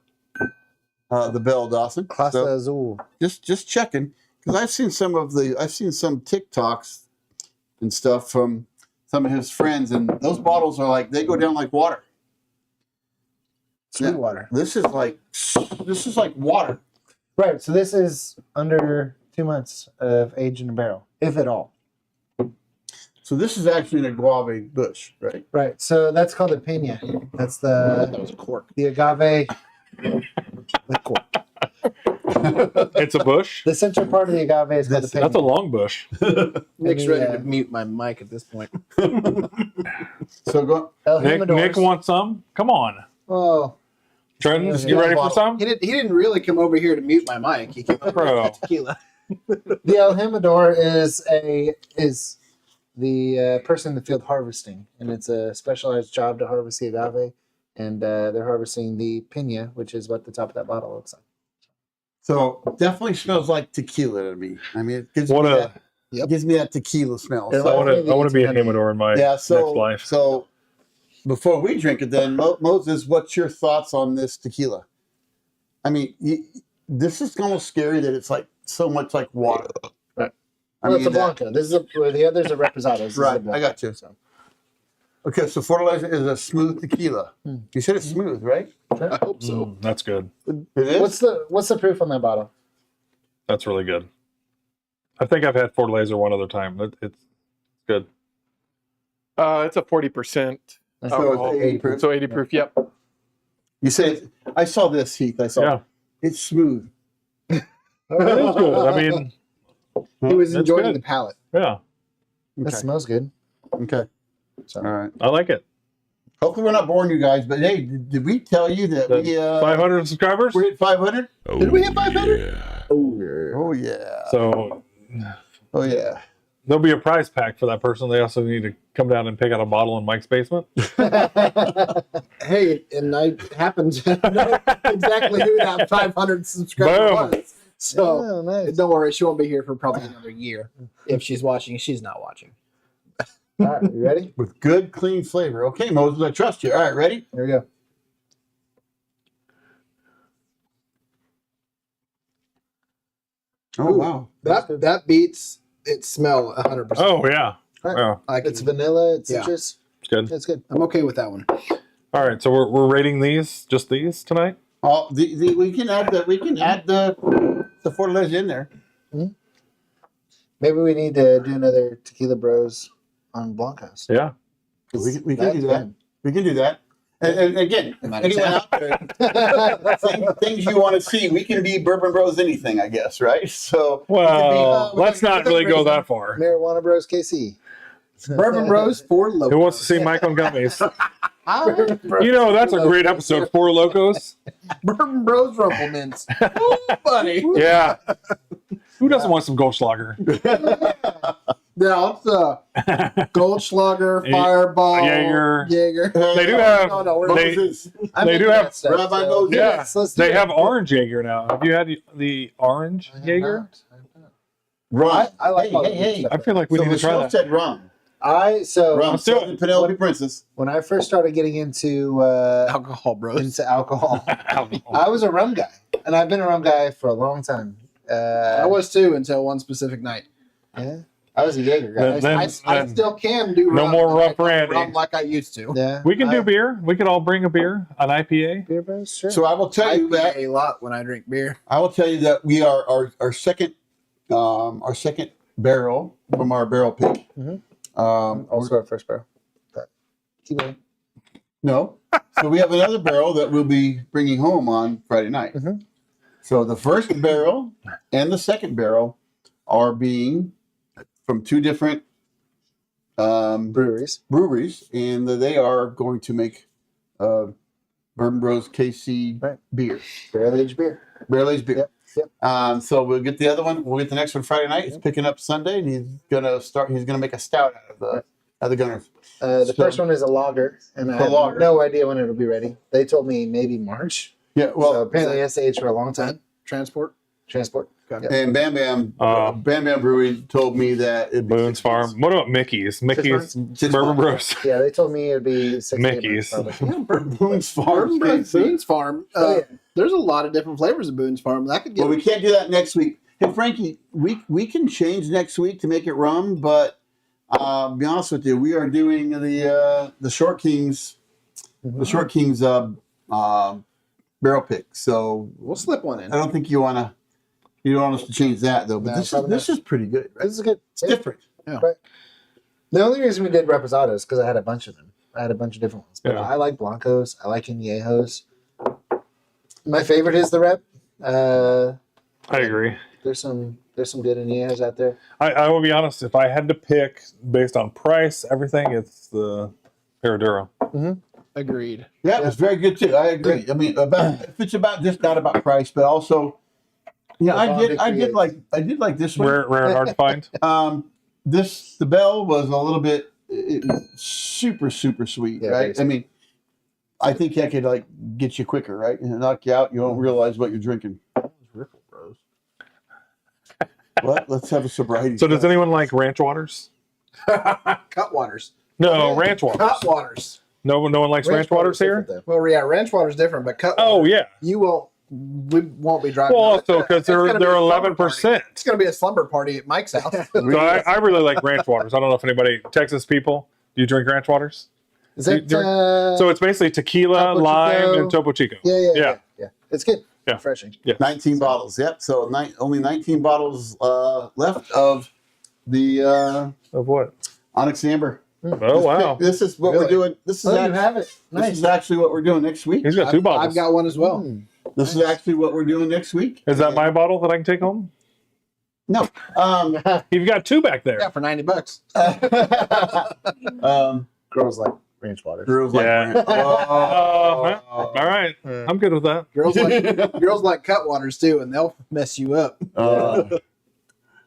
Bell, Dawson? Clase So Azul. just checking because I've seen some TikToks and stuff from some of his friends, and those bottles are like they go down like water. Sweet water. This is like water. Right. So this is under 2 months of age in a barrel, if at all. So this is actually an agave bush, right? Right. So that's called a pina. That's That the was a cork. agave. The cork. It's a bush. The central part of the agave is called the pina. That's a long bush. Nick's Any, ready to mute my mic at this point. So go. El Nick Jimadores. wants some? Come on. Oh, Trenton, Yeah, you ready for bottle. some? He didn't really come over here to mute my mic. He came over Bro. to tequila. the El Jimador is the person in the field harvesting, and it's a specialized job to harvest the agave, and they're harvesting the pina, which is what the top of that bottle looks like. So definitely smells like tequila to me. I mean, it gives What me a- that. Yep. It gives me that tequila smell. Yeah, I So, want to be a humidor in my yeah. next So life. so before we drink it, then Moses, what's your thoughts on this tequila? I mean, this is almost scary that it's like so much like water. Right. I Well, it's a mean, that- blanco. This is the others are reposados. This is a Right, blanco. I got you. So, Okay, so Fortaleza is a smooth tequila. You said it's smooth, right? I hope so. That's good. It is. what's the proof on that bottle? That's really good. I think I've had Fortaleza one other time. It's good. It's a 40%. That's So alcohol. it's 80 proof. So 80 proof. Yep. You said I saw this, Heath. I saw Yeah. it's smooth. It is good. I mean, He was That's enjoying good. the palate. yeah, That smells good. Okay. So- All right. I like it. Hopefully we're not boring you guys, but hey, did we tell you that we 500 subscribers. we're at 500? Oh, Did we hit 500? Yeah. Oh yeah. So Oh yeah. there'll be a prize pack for that person. They also need to come down and pick out a bottle in Mike's basement. Hey, and I happen to know exactly who that 500 subscriber Boom. was. So Oh, nice. don't worry, she won't be here for probably another year. If she's watching, she's not watching. All right, you ready? With good, clean flavor. Okay, Moses, I trust you. All right, ready? Here we go. Oh wow. That beats its smell 100%. Oh yeah, yeah, It's vanilla. It's Yeah. citrus. it's good. It's good. I'm okay with that one. All right, so we're rating just these tonight. Oh, we can add the Fortaleza in there. Maybe we need to do another Tequila Bros on Blancos. Yeah, We can do That's that. good. We can do that. And again, I'm out of anyone town. out there, things you want to see, we can be Bourbon Bros anything, I guess, right? So Well, we let's can be- not really go that far. Marijuana Bros KC. Bourbon Bros for locals. Who wants to see Mike on gummies? Bourbon Bros You know, that's a for great locals. episode. Four Locos. Bourbon Bros Rumplemans. Ooh, buddy. Yeah. Who doesn't want some Goldschlager? Yeah, it's Goldschlager, Hey, Fireball, Jaeger. Jaeger. They do have. No, we're They, Moses, They do have- Rabbi Moses. Yeah, let's do they it. have orange Jaeger now. Have you had the orange Jaeger? rum. I like all the hey. stuff. I feel like we So need to try Michelle that. said rum. Rum. Let's do Southern it. Penelope Princess. When I first started getting into Alcohol Bros. alcohol, I was a rum guy, and I've been a rum guy for a long time. I was too until one specific night. Yeah, I was a Jaeger guy. Then- I still can do no rum, more but rough I don't Randy. rum like I used to. Yeah, We can do beer. We could all bring a beer, an IPA. beer bros. Sure. So I will tell I you that pay a lot when I drink beer. we are our second barrel from our barrel pick. Mhm. Also, our first barrel. But keep going. no. So we have another barrel that we'll be bringing home on Friday night. Mhm. So the first barrel and the second barrel are being from two different Breweries. breweries, and they are going to make Bourbon Bros KC Right. beer, Barrel aged beer. barrel aged beer. Yep. So we'll get the other one. We'll get the next one Friday night. It's picking up Sunday, and he's gonna make a stout out of the Gunners. The So- first one is a lager, and I A have lager. no idea when it'll be ready. They told me maybe March. Yeah. Well, Well, apparently it has to age for a long time. Transport. Transport. and Bam Bam Brewery told me that it'd be Boone's 6 Farm. months. What about Mickey's? Mickey's 6 Bourbon months. Bros. Yeah, they told me it'd be 6 to 8 Mickey's. months, probably. Boone's Farm. Bourbon Bros Boone's Farm. Oh, yeah. There's a lot of different flavors of Boone's Farm. That could get. Well, we can't do that next week. Hey, Frankie, we can change next week to make it rum, but be honest with you, we are doing the Short Kings, the Short Kings barrel pick. So we'll slip one in. I don't think you want us to change that though. But No, probably this is pretty good. Right? This is good. It's different. The only reason we did reposados is because I had a bunch of them. I had a bunch of different ones. But Yeah. I like Blancos. I like Añejos. My favorite is the Rep. I agree. There's some good Añejos out there. I will be honest. If I had to pick based on price, everything, it's the Herradura. Agreed. Yeah, it was very good too. I agree. I mean, if it's about just not about price, but also, yeah, I did like this one. Rare and hard to find. The bell was a little bit super sweet, Yeah, right? very I mean, I think that could like get you quicker, right? And knock you out. You don't realize what you're drinking. Ripple Bros. What? Let's have a sobriety. So does test. anyone like ranch waters? Cut waters. No, ranch waters. Cut waters. No one likes ranch waters here. Well, yeah, ranch water's different, but cut. Oh water, yeah. you won't. We won't be driving. Well, It's also gonna- because it's gonna they're be a slumber 11%. party. It's going to be a slumber party at Mike's house. So I really like ranch waters. I don't know if anybody Texas people, do you drink ranch waters? Is that You're- So it's basically tequila, Topo lime, Chico. and Topo Chico. Yeah. It's good. Yeah. Refreshing. Yeah. 19 bottles. Yep. So only 19 bottles left of the Of what? Onyx Amber. Oh wow. This is what Really? we're doing. This is Oh, you actually, have it. this Nice. is actually what we're doing next week. He's got two bottles. I've got one as well. This is actually what we're doing next week. Is that my bottle that I can take home? No. You've got two back there. Yeah, for $90. Girls like ranch water. Girls like Yeah. Brent. Oh. All right. I'm good with that. Girls like cut waters too, and they'll mess you up.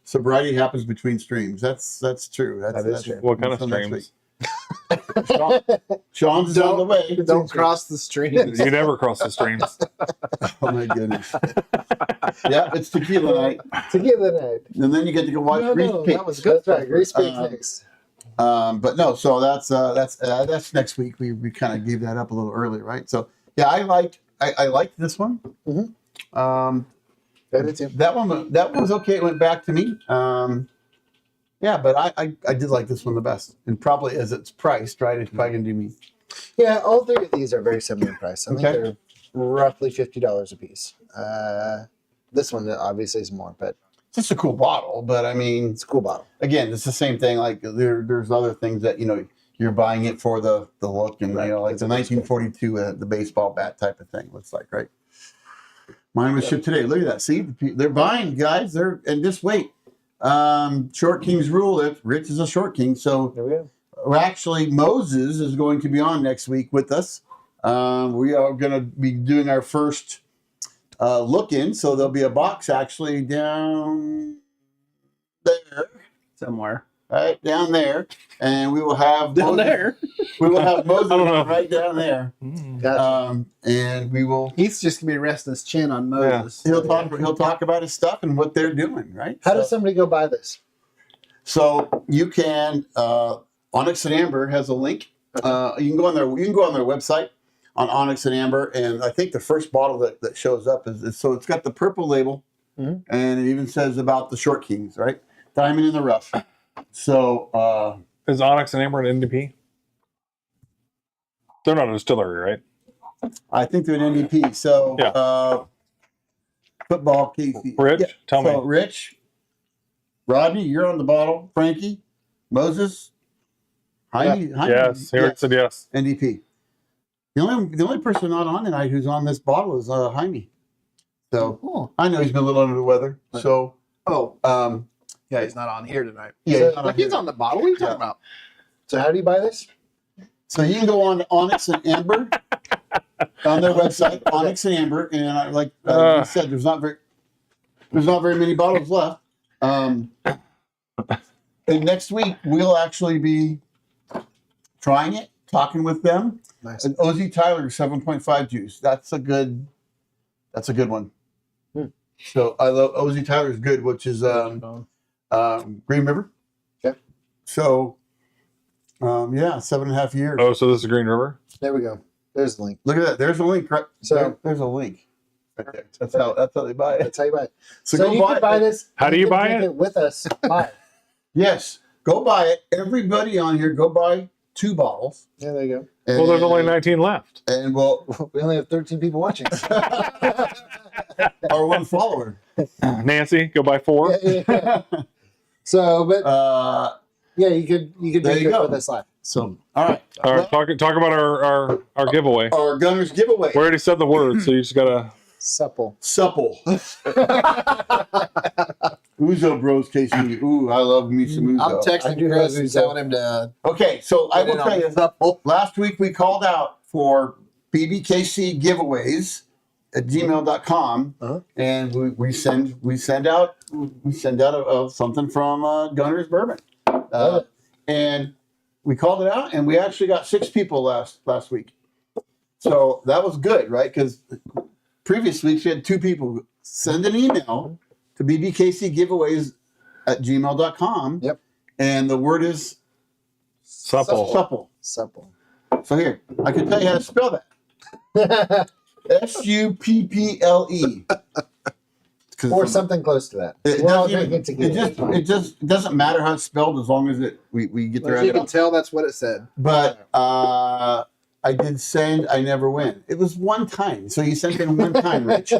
Sobriety happens between streams. That's true. That is true. What kind of that's next streams? week. Sean's is on the way. Don't cross the streams. You never cross the streams. Oh my goodness. Yeah, it's tequila night, Tequila night. and then you get to go watch Grease Peak. that was good. That's right. Grease Peak Um, next. But no, so that's next week. We kind of gave that up a little early, right? So yeah, I liked this one. I did too. That one was okay. It went back to me. Yeah, but I did like this one the best, and probably as it's priced, right? It's probably gonna do me. Yeah, all three of these are very similar in price. I think Okay. they're roughly $50 a piece. This one obviously is more, but It's just a cool bottle, but I mean, it's a cool bottle. again, it's the same thing. Like there's other things that you you're buying it for the look and Right. like the 1942 the baseball bat type of thing looks like, right? Mine was shipped today. Look at that. See, they're buying, guys. And just wait. Short Kings rule. If Rich is a Short King, so There we go. actually Moses is going to be on next week with us. We are going to be doing our first look in, so there'll be a box actually down there, somewhere. right down there, and we will have Down Moses, there. We will have Moses I don't know. right down there, Gotcha. and we will. He's just gonna be resting his chin on Moses. He'll talk about his stuff and what they're doing, right? How does somebody go buy this? So you can Onyx and Amber has a link. You can go on their website on Onyx and Amber, and I think the first bottle that shows up is so it's got the purple label, Mhm. and it even says about the Short Kings, right? Diamond in the rough. So Is Onyx and Amber an NDP? They're not a distillery, right? I think they're an NDP. So Yeah. football, Casey. Rich, tell So me. Rich, Rodney, you're on the bottle. Frankie, Moses, Jaime, Yes, Eric said yes. NDP. The only person not on tonight who's on this bottle is Jaime. So Oh. I know he's been a little under the weather. So Oh, um, yeah, he's not on here tonight. yeah, So- he's not on He's here. on the bottle. What are you talking Yeah. about? So how do you buy this? So you can go on to Onyx and Amber on their website, Onyx and Amber, and like you said, there's not very many bottles left. And next week we'll actually be trying it, talking with them. Nice. An OZ Tyler 7.5 juice. That's a good one. Hmm. So I love OZ Tyler's good, which is Green River. Okay. So 7.5 years. Oh, so this is Green River? There we go. There's the link. Look at that. There's a link. Right So- there's a link. Right there. That's how they buy it. That's how you buy it. So, So go you buy can buy it. this. How do you buy drink it? with us? Buy. Yes, go buy it. Everybody on here, go buy 2 bottles. Yeah, there you Well, there's only 19 left. And we'll go. We only have 13 people watching. our 1 follower. Nancy, go buy 4. Yeah. So, but yeah, you could there drink you it go. with us live. So all right. All right, talk about our giveaway. Our Gunners giveaway. We already said the word, so you just gotta. Supple. Supple. Uzo Bros Casey. Ooh, I love me some Uzo. I'm I texting do Chris have and Uzo. telling him to. Okay, so I will get in tell on you. the supple. Last week we called out for BBKC giveaways at gmail.com, and we send out something from Gunner's Bourbon, and we called it out, and we actually got 6 people last week. So that was good, right? Because previous weeks we had 2 people send an email to bbkcgiveaways at gmail.com. Yep. And the word is Supple. supple. Supple. So here, I can tell you how to spell that. SUPPLE. Or something close to that. It We're all doesn't drinking even- together. it just doesn't matter how it's spelled as long as we get the As right you can tell, that's what it said. But I did send I never win. It was one time. So you sent in one time, Rich.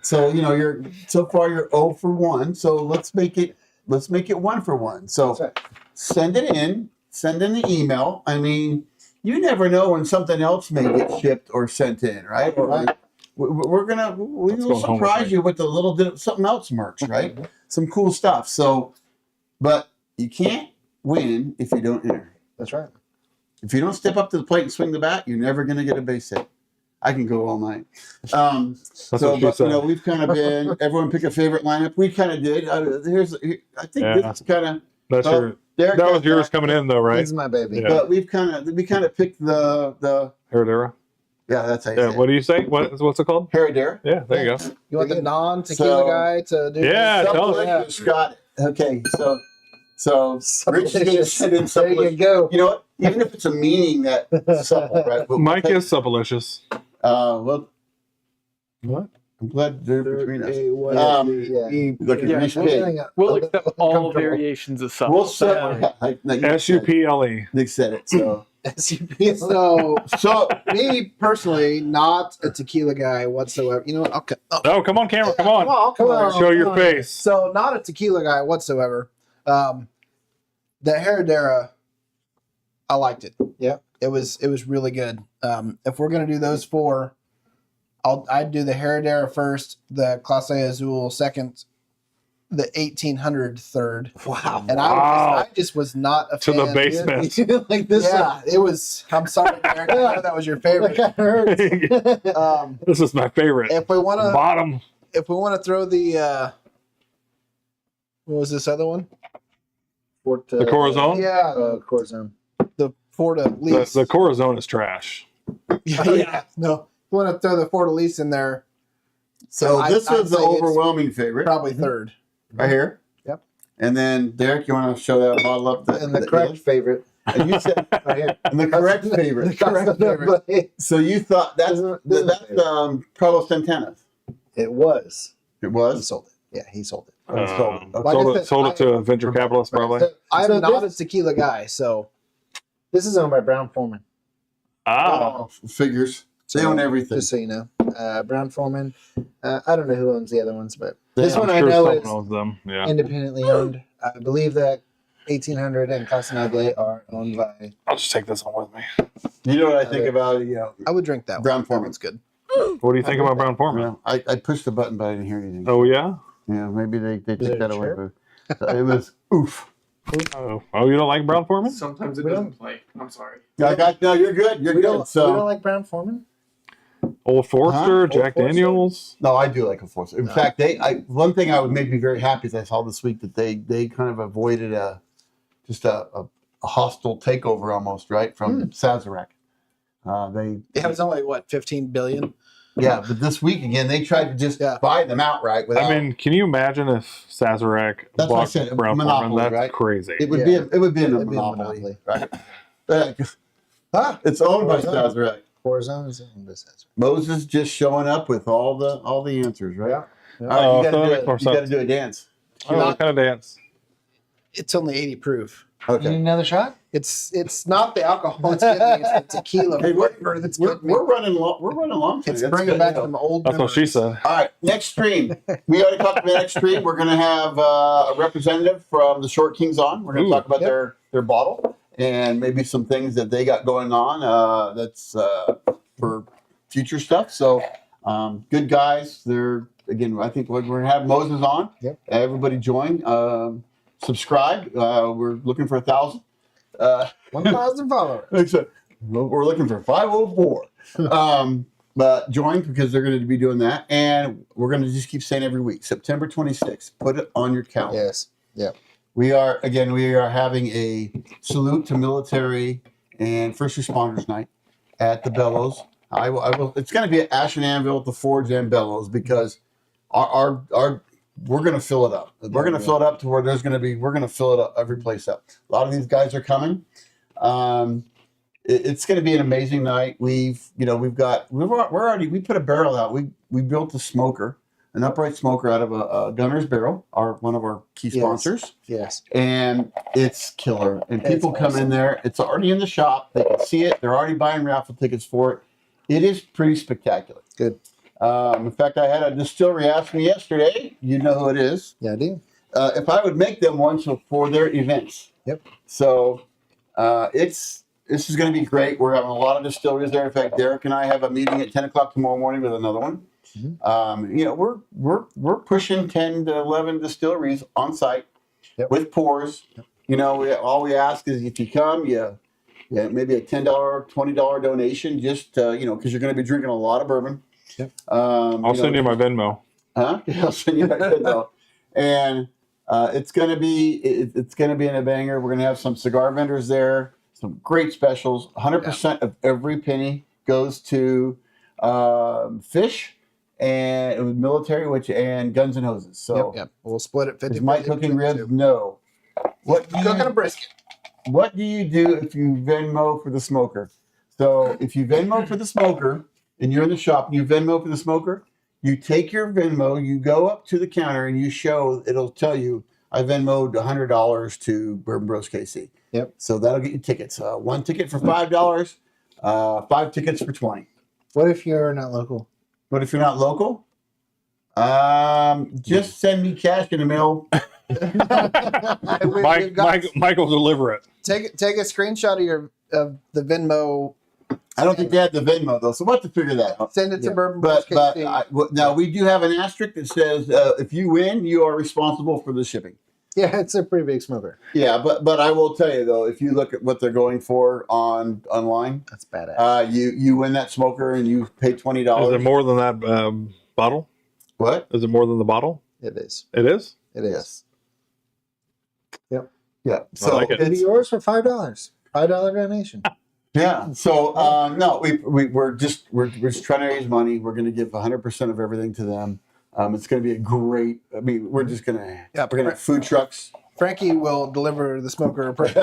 So you're 0 for 1. So let's make it 1 for 1. So That's right. send it in, send in the email. I mean, you never know when something else may get shipped or sent in, right? Or Right. we will going home with surprise me. you with a little bit of something else merch, right? Some cool stuff. So, but you can't win if you don't enter. That's right. If you don't step up to the plate and swing the bat, you're never going to get a base hit. I can go all night. That's So, what she but said. we've kind of been. Everyone pick a favorite lineup. We kind of did. I think Yeah. this is kind of. That's your. Derek That was has yours that, coming in, though, right? This is my baby. Yeah. But we kind of picked the Heredera. yeah, that's how you Yeah. say What do you say? What's it called? Heredera. Yeah. There you go. You want the non-tequila So- guy to do? Yeah. Tell us. Supplementary Scott. Okay, so Rich is going to send in There something. you go. You know what? Even if it's a meaning that supple, right? We'll Mike take- is supplelicious. well, What? I'm glad they're between us. Yeah. Look at Yeah, Rich we'll- Pig. We'll accept all Comfortable. variations of supple. We'll set. SUPLE. Nick said it. So, So me personally, not a tequila guy whatsoever. You know what? Okay. Oh, Oh, come on, camera. Come on. come on. Show your face. So not a tequila guy whatsoever. The Heredera, I liked it. Yeah. It was really good. If we're gonna do those 4, I'd do the Heredera first, the Clase Azul second, the 1800 third. Wow. And Wow. I just was not a To fan. the basement. Like this. Yeah, it was. I'm sorry, Derek. I know that was your favorite. That hurts. This is my favorite. If we want to, Bottom. throw the, what was this other one? The Corazon? Yeah, Corazon. the Fort The, Elise. the Corazon is trash. yeah. No, we want to throw the Fort Elise in there. So this I'd was the say it's overwhelming favorite Probably third. right here. Yep. And then Derek, you want to show that bottle up? And the correct favorite. And you said Right here. and the correct favorite. The correct favorite. So you thought that's This is Carlos Santana's. It was. It He was. sold it. Yeah, he sold it. Oh, it's sold. Okay. Like I Sold said, it, sold it to a venture capitalist, probably. So, I'm so not this, a tequila guy, so this is owned by Brown Foreman. Ah. Figures. They own everything. Just so you know. Brown Foreman. I don't know who owns the other ones, but They this own- one I'm I sure know someone is owns them. Yeah. independently owned. I believe that 1800 and Casa Noble are owned by. I'll just take this one with me. You know what I think about I would drink that one. Brown That Foreman. one's good. What do you think about Brown Foreman? Well, I pushed the button, but I didn't hear anything. Oh, yeah? Yeah, maybe they it took that a away. chirp? But it was oof. Oh, you don't like Brown Foreman? Sometimes it We doesn't don't- play. I'm sorry. No, you're good. You're We good. don't, we So don't like Brown Foreman? Old Forester, Old Jack Forester? Daniels. no, I do like a force. In fact, one thing I would make me very happy is I saw this week that they kind of avoided a hostile takeover almost, right, from Sazerac. It was only what 15 billion. Yeah, but this week again they tried to just Yeah. buy them outright without. I mean, can you imagine if Sazerac That's what I bought said, Brown monopoly, Foreman? That's right? crazy. it would Yeah. be it would be a It'd be a monopoly, monopoly. right? It's owned by Corazon. Sazerac. Corazon is owned by Sazerac. Moses just showing up with all the answers, right? Yeah. All right, Oh, you so that makes more got to sense. do a dance. Oh, what kind of dance? It's only 80 proof. You need Okay. another shot? It's not the alcohol that's getting me. It's the tequila Hey, flavor that's we're getting me. running long. We're running long. It's today. That's bringing good. back some old. That's what she memories. said. All right, next stream. We already talked about next stream. We're going to have a representative from the Short Kings on. We're going to Ooh. talk about their bottle and maybe some things that they got going on. That's for future stuff. So, good guys. They're again. I think we're going to have Moses on. Yep. Everybody join. Subscribe. We're looking for 1,000. 1,000 followers. We're looking for 504. But join because they're going to be doing that. And we're going to just keep saying every week, September 26th, put it on your calendar. Yes. Yeah. We are having a salute to military and first responders night at the Bellows. I will. It's going to be at Ash and Anvil at the Forge and Bellows because our we're going to fill it up. We're going to fill it up to where we're going to fill it up every place up. A lot of these guys are coming. It's going to be an amazing night. We put a barrel out. We built a smoker, an upright smoker out of a Gunner's Barrel, one of our key Yes. sponsors. Yes. And it's killer. And people It's come awesome. in there. It's already in the shop. They can see it. They're already buying raffle tickets for it. It is pretty spectacular. Good. In fact, I had a distillery ask me yesterday. You know who it is. Yeah, I do. If I would make them one for their events. Yep. So this is going to be great. We're having a lot of distilleries there. In fact, Derek and I have a meeting at 10 o'clock tomorrow morning with another one. Mm-hmm. We're pushing 10 to 11 distilleries on site with pours. All we ask is if you come, maybe a $10, $20 donation, just because you're going to be drinking a lot of bourbon. Yep. I'll send you my Venmo. Huh? I'll send you my Venmo. And it's going to be in a banger. We're going to have some cigar vendors there, some great specials. 100% of every penny goes to fish and with military, and guns and hoses. So Yep. We'll split it 50. is Mike cooking ribs? No. Cooking a brisket. What do you do if you Venmo for the smoker? So if you Venmo for the smoker and you're in the shop and you Venmo for the smoker, you take your Venmo, you go up to the counter and you show, it'll tell you, I Venmoed $100 to Bourbon Bros KC. Yep. So that'll get you tickets. One ticket for $5, 5 tickets for $20. What if you're not local? But if you're not local, just send me cash in the mail. We've got- Mike will deliver it. Take a screenshot of of the Venmo. I don't think they had the Venmo though, so we'll have to figure that out. Send it to Bourbon But Bros KC. now we do have an asterisk that says if you win, you are responsible for the shipping. Yeah, it's a pretty big smoker. Yeah, but I will tell you though, if you look at what they're going for online, That's badass. you win that smoker and you pay $20. Is it more than that bottle? What? Is it more than the bottle? It is. It is? It is. Yes. Yep. Yeah. I So like it. It'll be yours for $5. $5 donation. yeah. So no, we're just trying to raise money. We're going to give 100% of everything to them. It's going to be a great. I mean, we're just going to we're going to have food trucks. Frankie will deliver the smoker using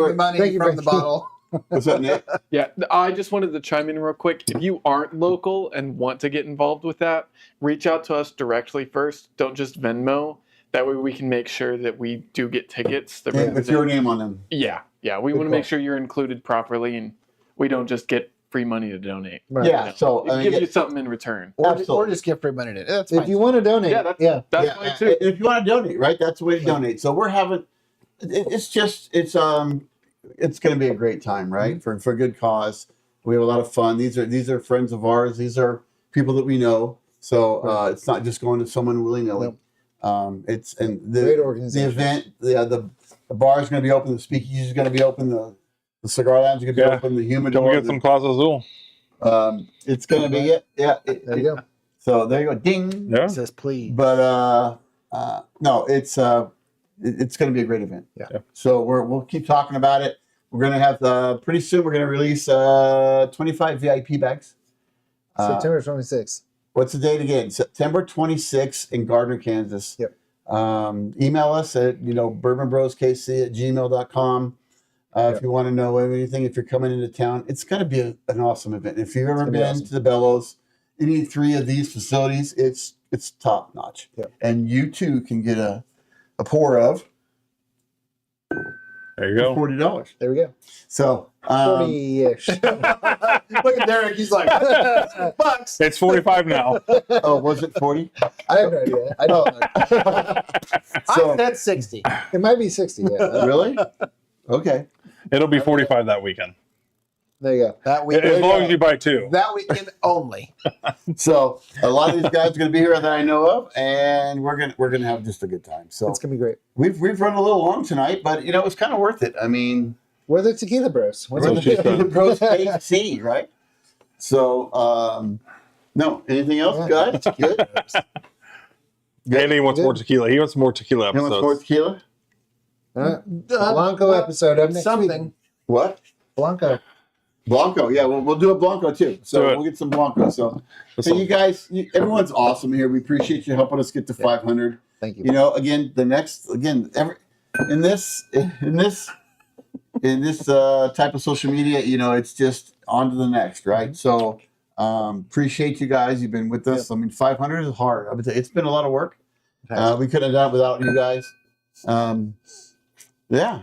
the money Thank you, from Frankie. the bottle. What's that, Nick? Yeah, I just wanted to chime in real quick. If you aren't local and want to get involved with that, reach out to us directly first. Don't just Venmo. That way we can make sure that we do get tickets. That And with your name on them. Yeah. We Good want to call. make sure you're included properly and we don't just get free money to donate. Right. Yeah. So It gives you something in return. Or Absolutely. just give free money to it. That's fine. If you want to donate, Yeah, that's yeah, fine too. if you want to donate, right? That's the way to donate. So we're having. It's going to be a great time, right? For a good cause. We have a lot of fun. These are friends of ours. These are people that we know. So it's not just going to someone willy nilly. Nope. It's and Great the organization. event. The bar is going to be open. The speakeasy is going to be open. The cigar lounge is going to be Yeah. open. The Don't humidor. get some Claus Azul. It's going to be it. Yeah. There you go. So there you go. Ding. Yeah. It says please. But no, it's going to be a great event. Yeah. So we'll keep talking about it. We're going to have pretty soon. We're going to release 25 VIP bags. September 26th. What's the date again? September 26th in Gardner, Kansas. Yep. Email us at bourbonbroskc@gmail.com. If you want to know anything, if you're coming into town, it's going to be an awesome event. If you've ever gonna be been awesome. to the Bellows, any three of these facilities, it's top notch. Yep. And you too can get a pour of There you go. $40. There we go. So 40-ish. Look at Derek. He's like, bucks. It's 45 now. oh, was it 40? I have no idea. I don't know. So I said 60. It might be 60. Yeah. really? Okay. It'll be 45 that weekend. There you go. That As weekend. long as you buy two. That weekend only. So a lot of these guys are going to be here that I know of, and we're gonna have just a good time. So It's going to be great. we've run a little long tonight, but it was kind of worth it. I mean, We're the Tequila Bros. we're what she the said. Pros KC, right? So no, anything else, Yeah. guys? Good. Andy wants more tequila. He wants more tequila You want more episodes. tequila? Blanco episode of next Something. week. What? Blanco. Blanco, yeah, we'll do a Blanco too. So Do it. we'll get some Blanco. So hey, you guys, everyone's awesome here. We appreciate you helping us get to 500. Thank you. You know, again, in this type of social media, it's just on to the next, right? So appreciate you guys. You've been with us. I mean, 500 is hard. I would say it's been a lot of work. We couldn't have done it without you guys. Yeah,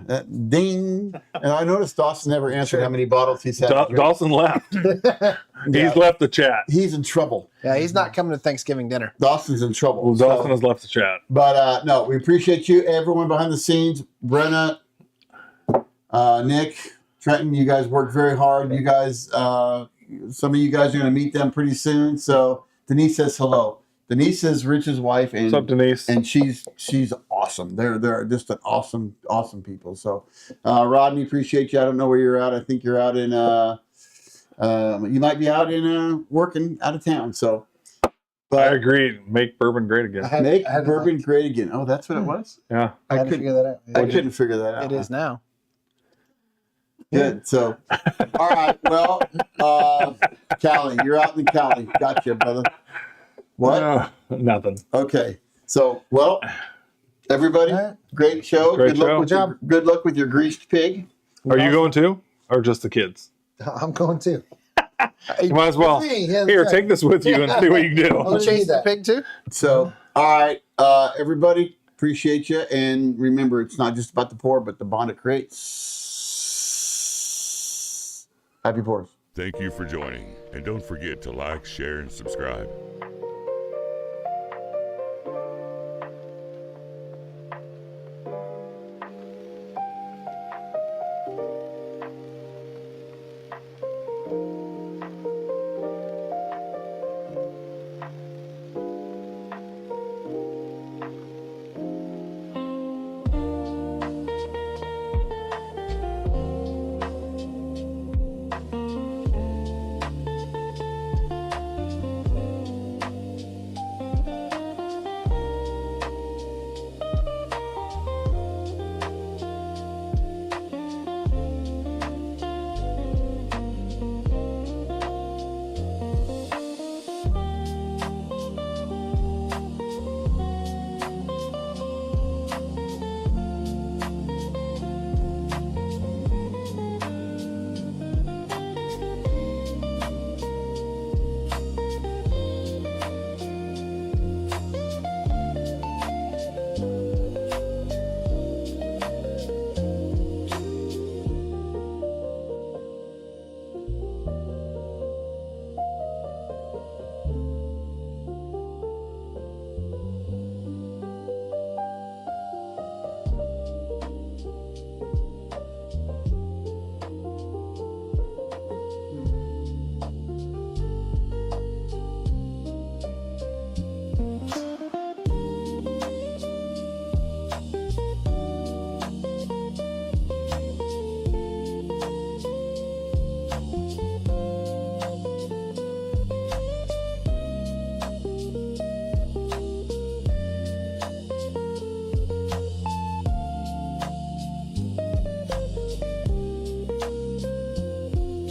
ding. And I noticed Dawson never answered how many bottles he's had. Dawson left. He's left the chat. He's in trouble. Yeah, he's not coming to Thanksgiving dinner. Dawson's in trouble. Well, Dawson So- has left the chat. But no, we appreciate you, everyone behind the scenes. Brenna, Nick, Trenton, you guys worked very hard. You guys, some of you guys are going to meet them pretty soon. So Denise says hello. Denise is Rich's wife, and What's up, Denise? and she's awesome. They're just an awesome people. So Rodney, appreciate you. I don't know where you're at. I think you're out in you might be out in working out of town. So I but agree. Make bourbon great again. make I had to bourbon great again. Oh, that's what it was? Yeah. I had to couldn't figure that out. I couldn't figure that out. It is now. Good. So, all right. Well, Cali, you're out in Cali. Gotcha, brother. What? Nothing. Okay. So, well, everybody, All right. great show. Great good luck show. with Good job. good luck with your greased pig. Are you going too? Or just the kids? I'm going too. You might as well. Me, yeah, Here, that's take this with you and see what you can do. Oh, Chase the that. pig too? So, all right, everybody, appreciate you, and remember, it's not just about the pour, but the bond it creates. Happy pours. Thank you for joining, and don't forget to like, share, and subscribe.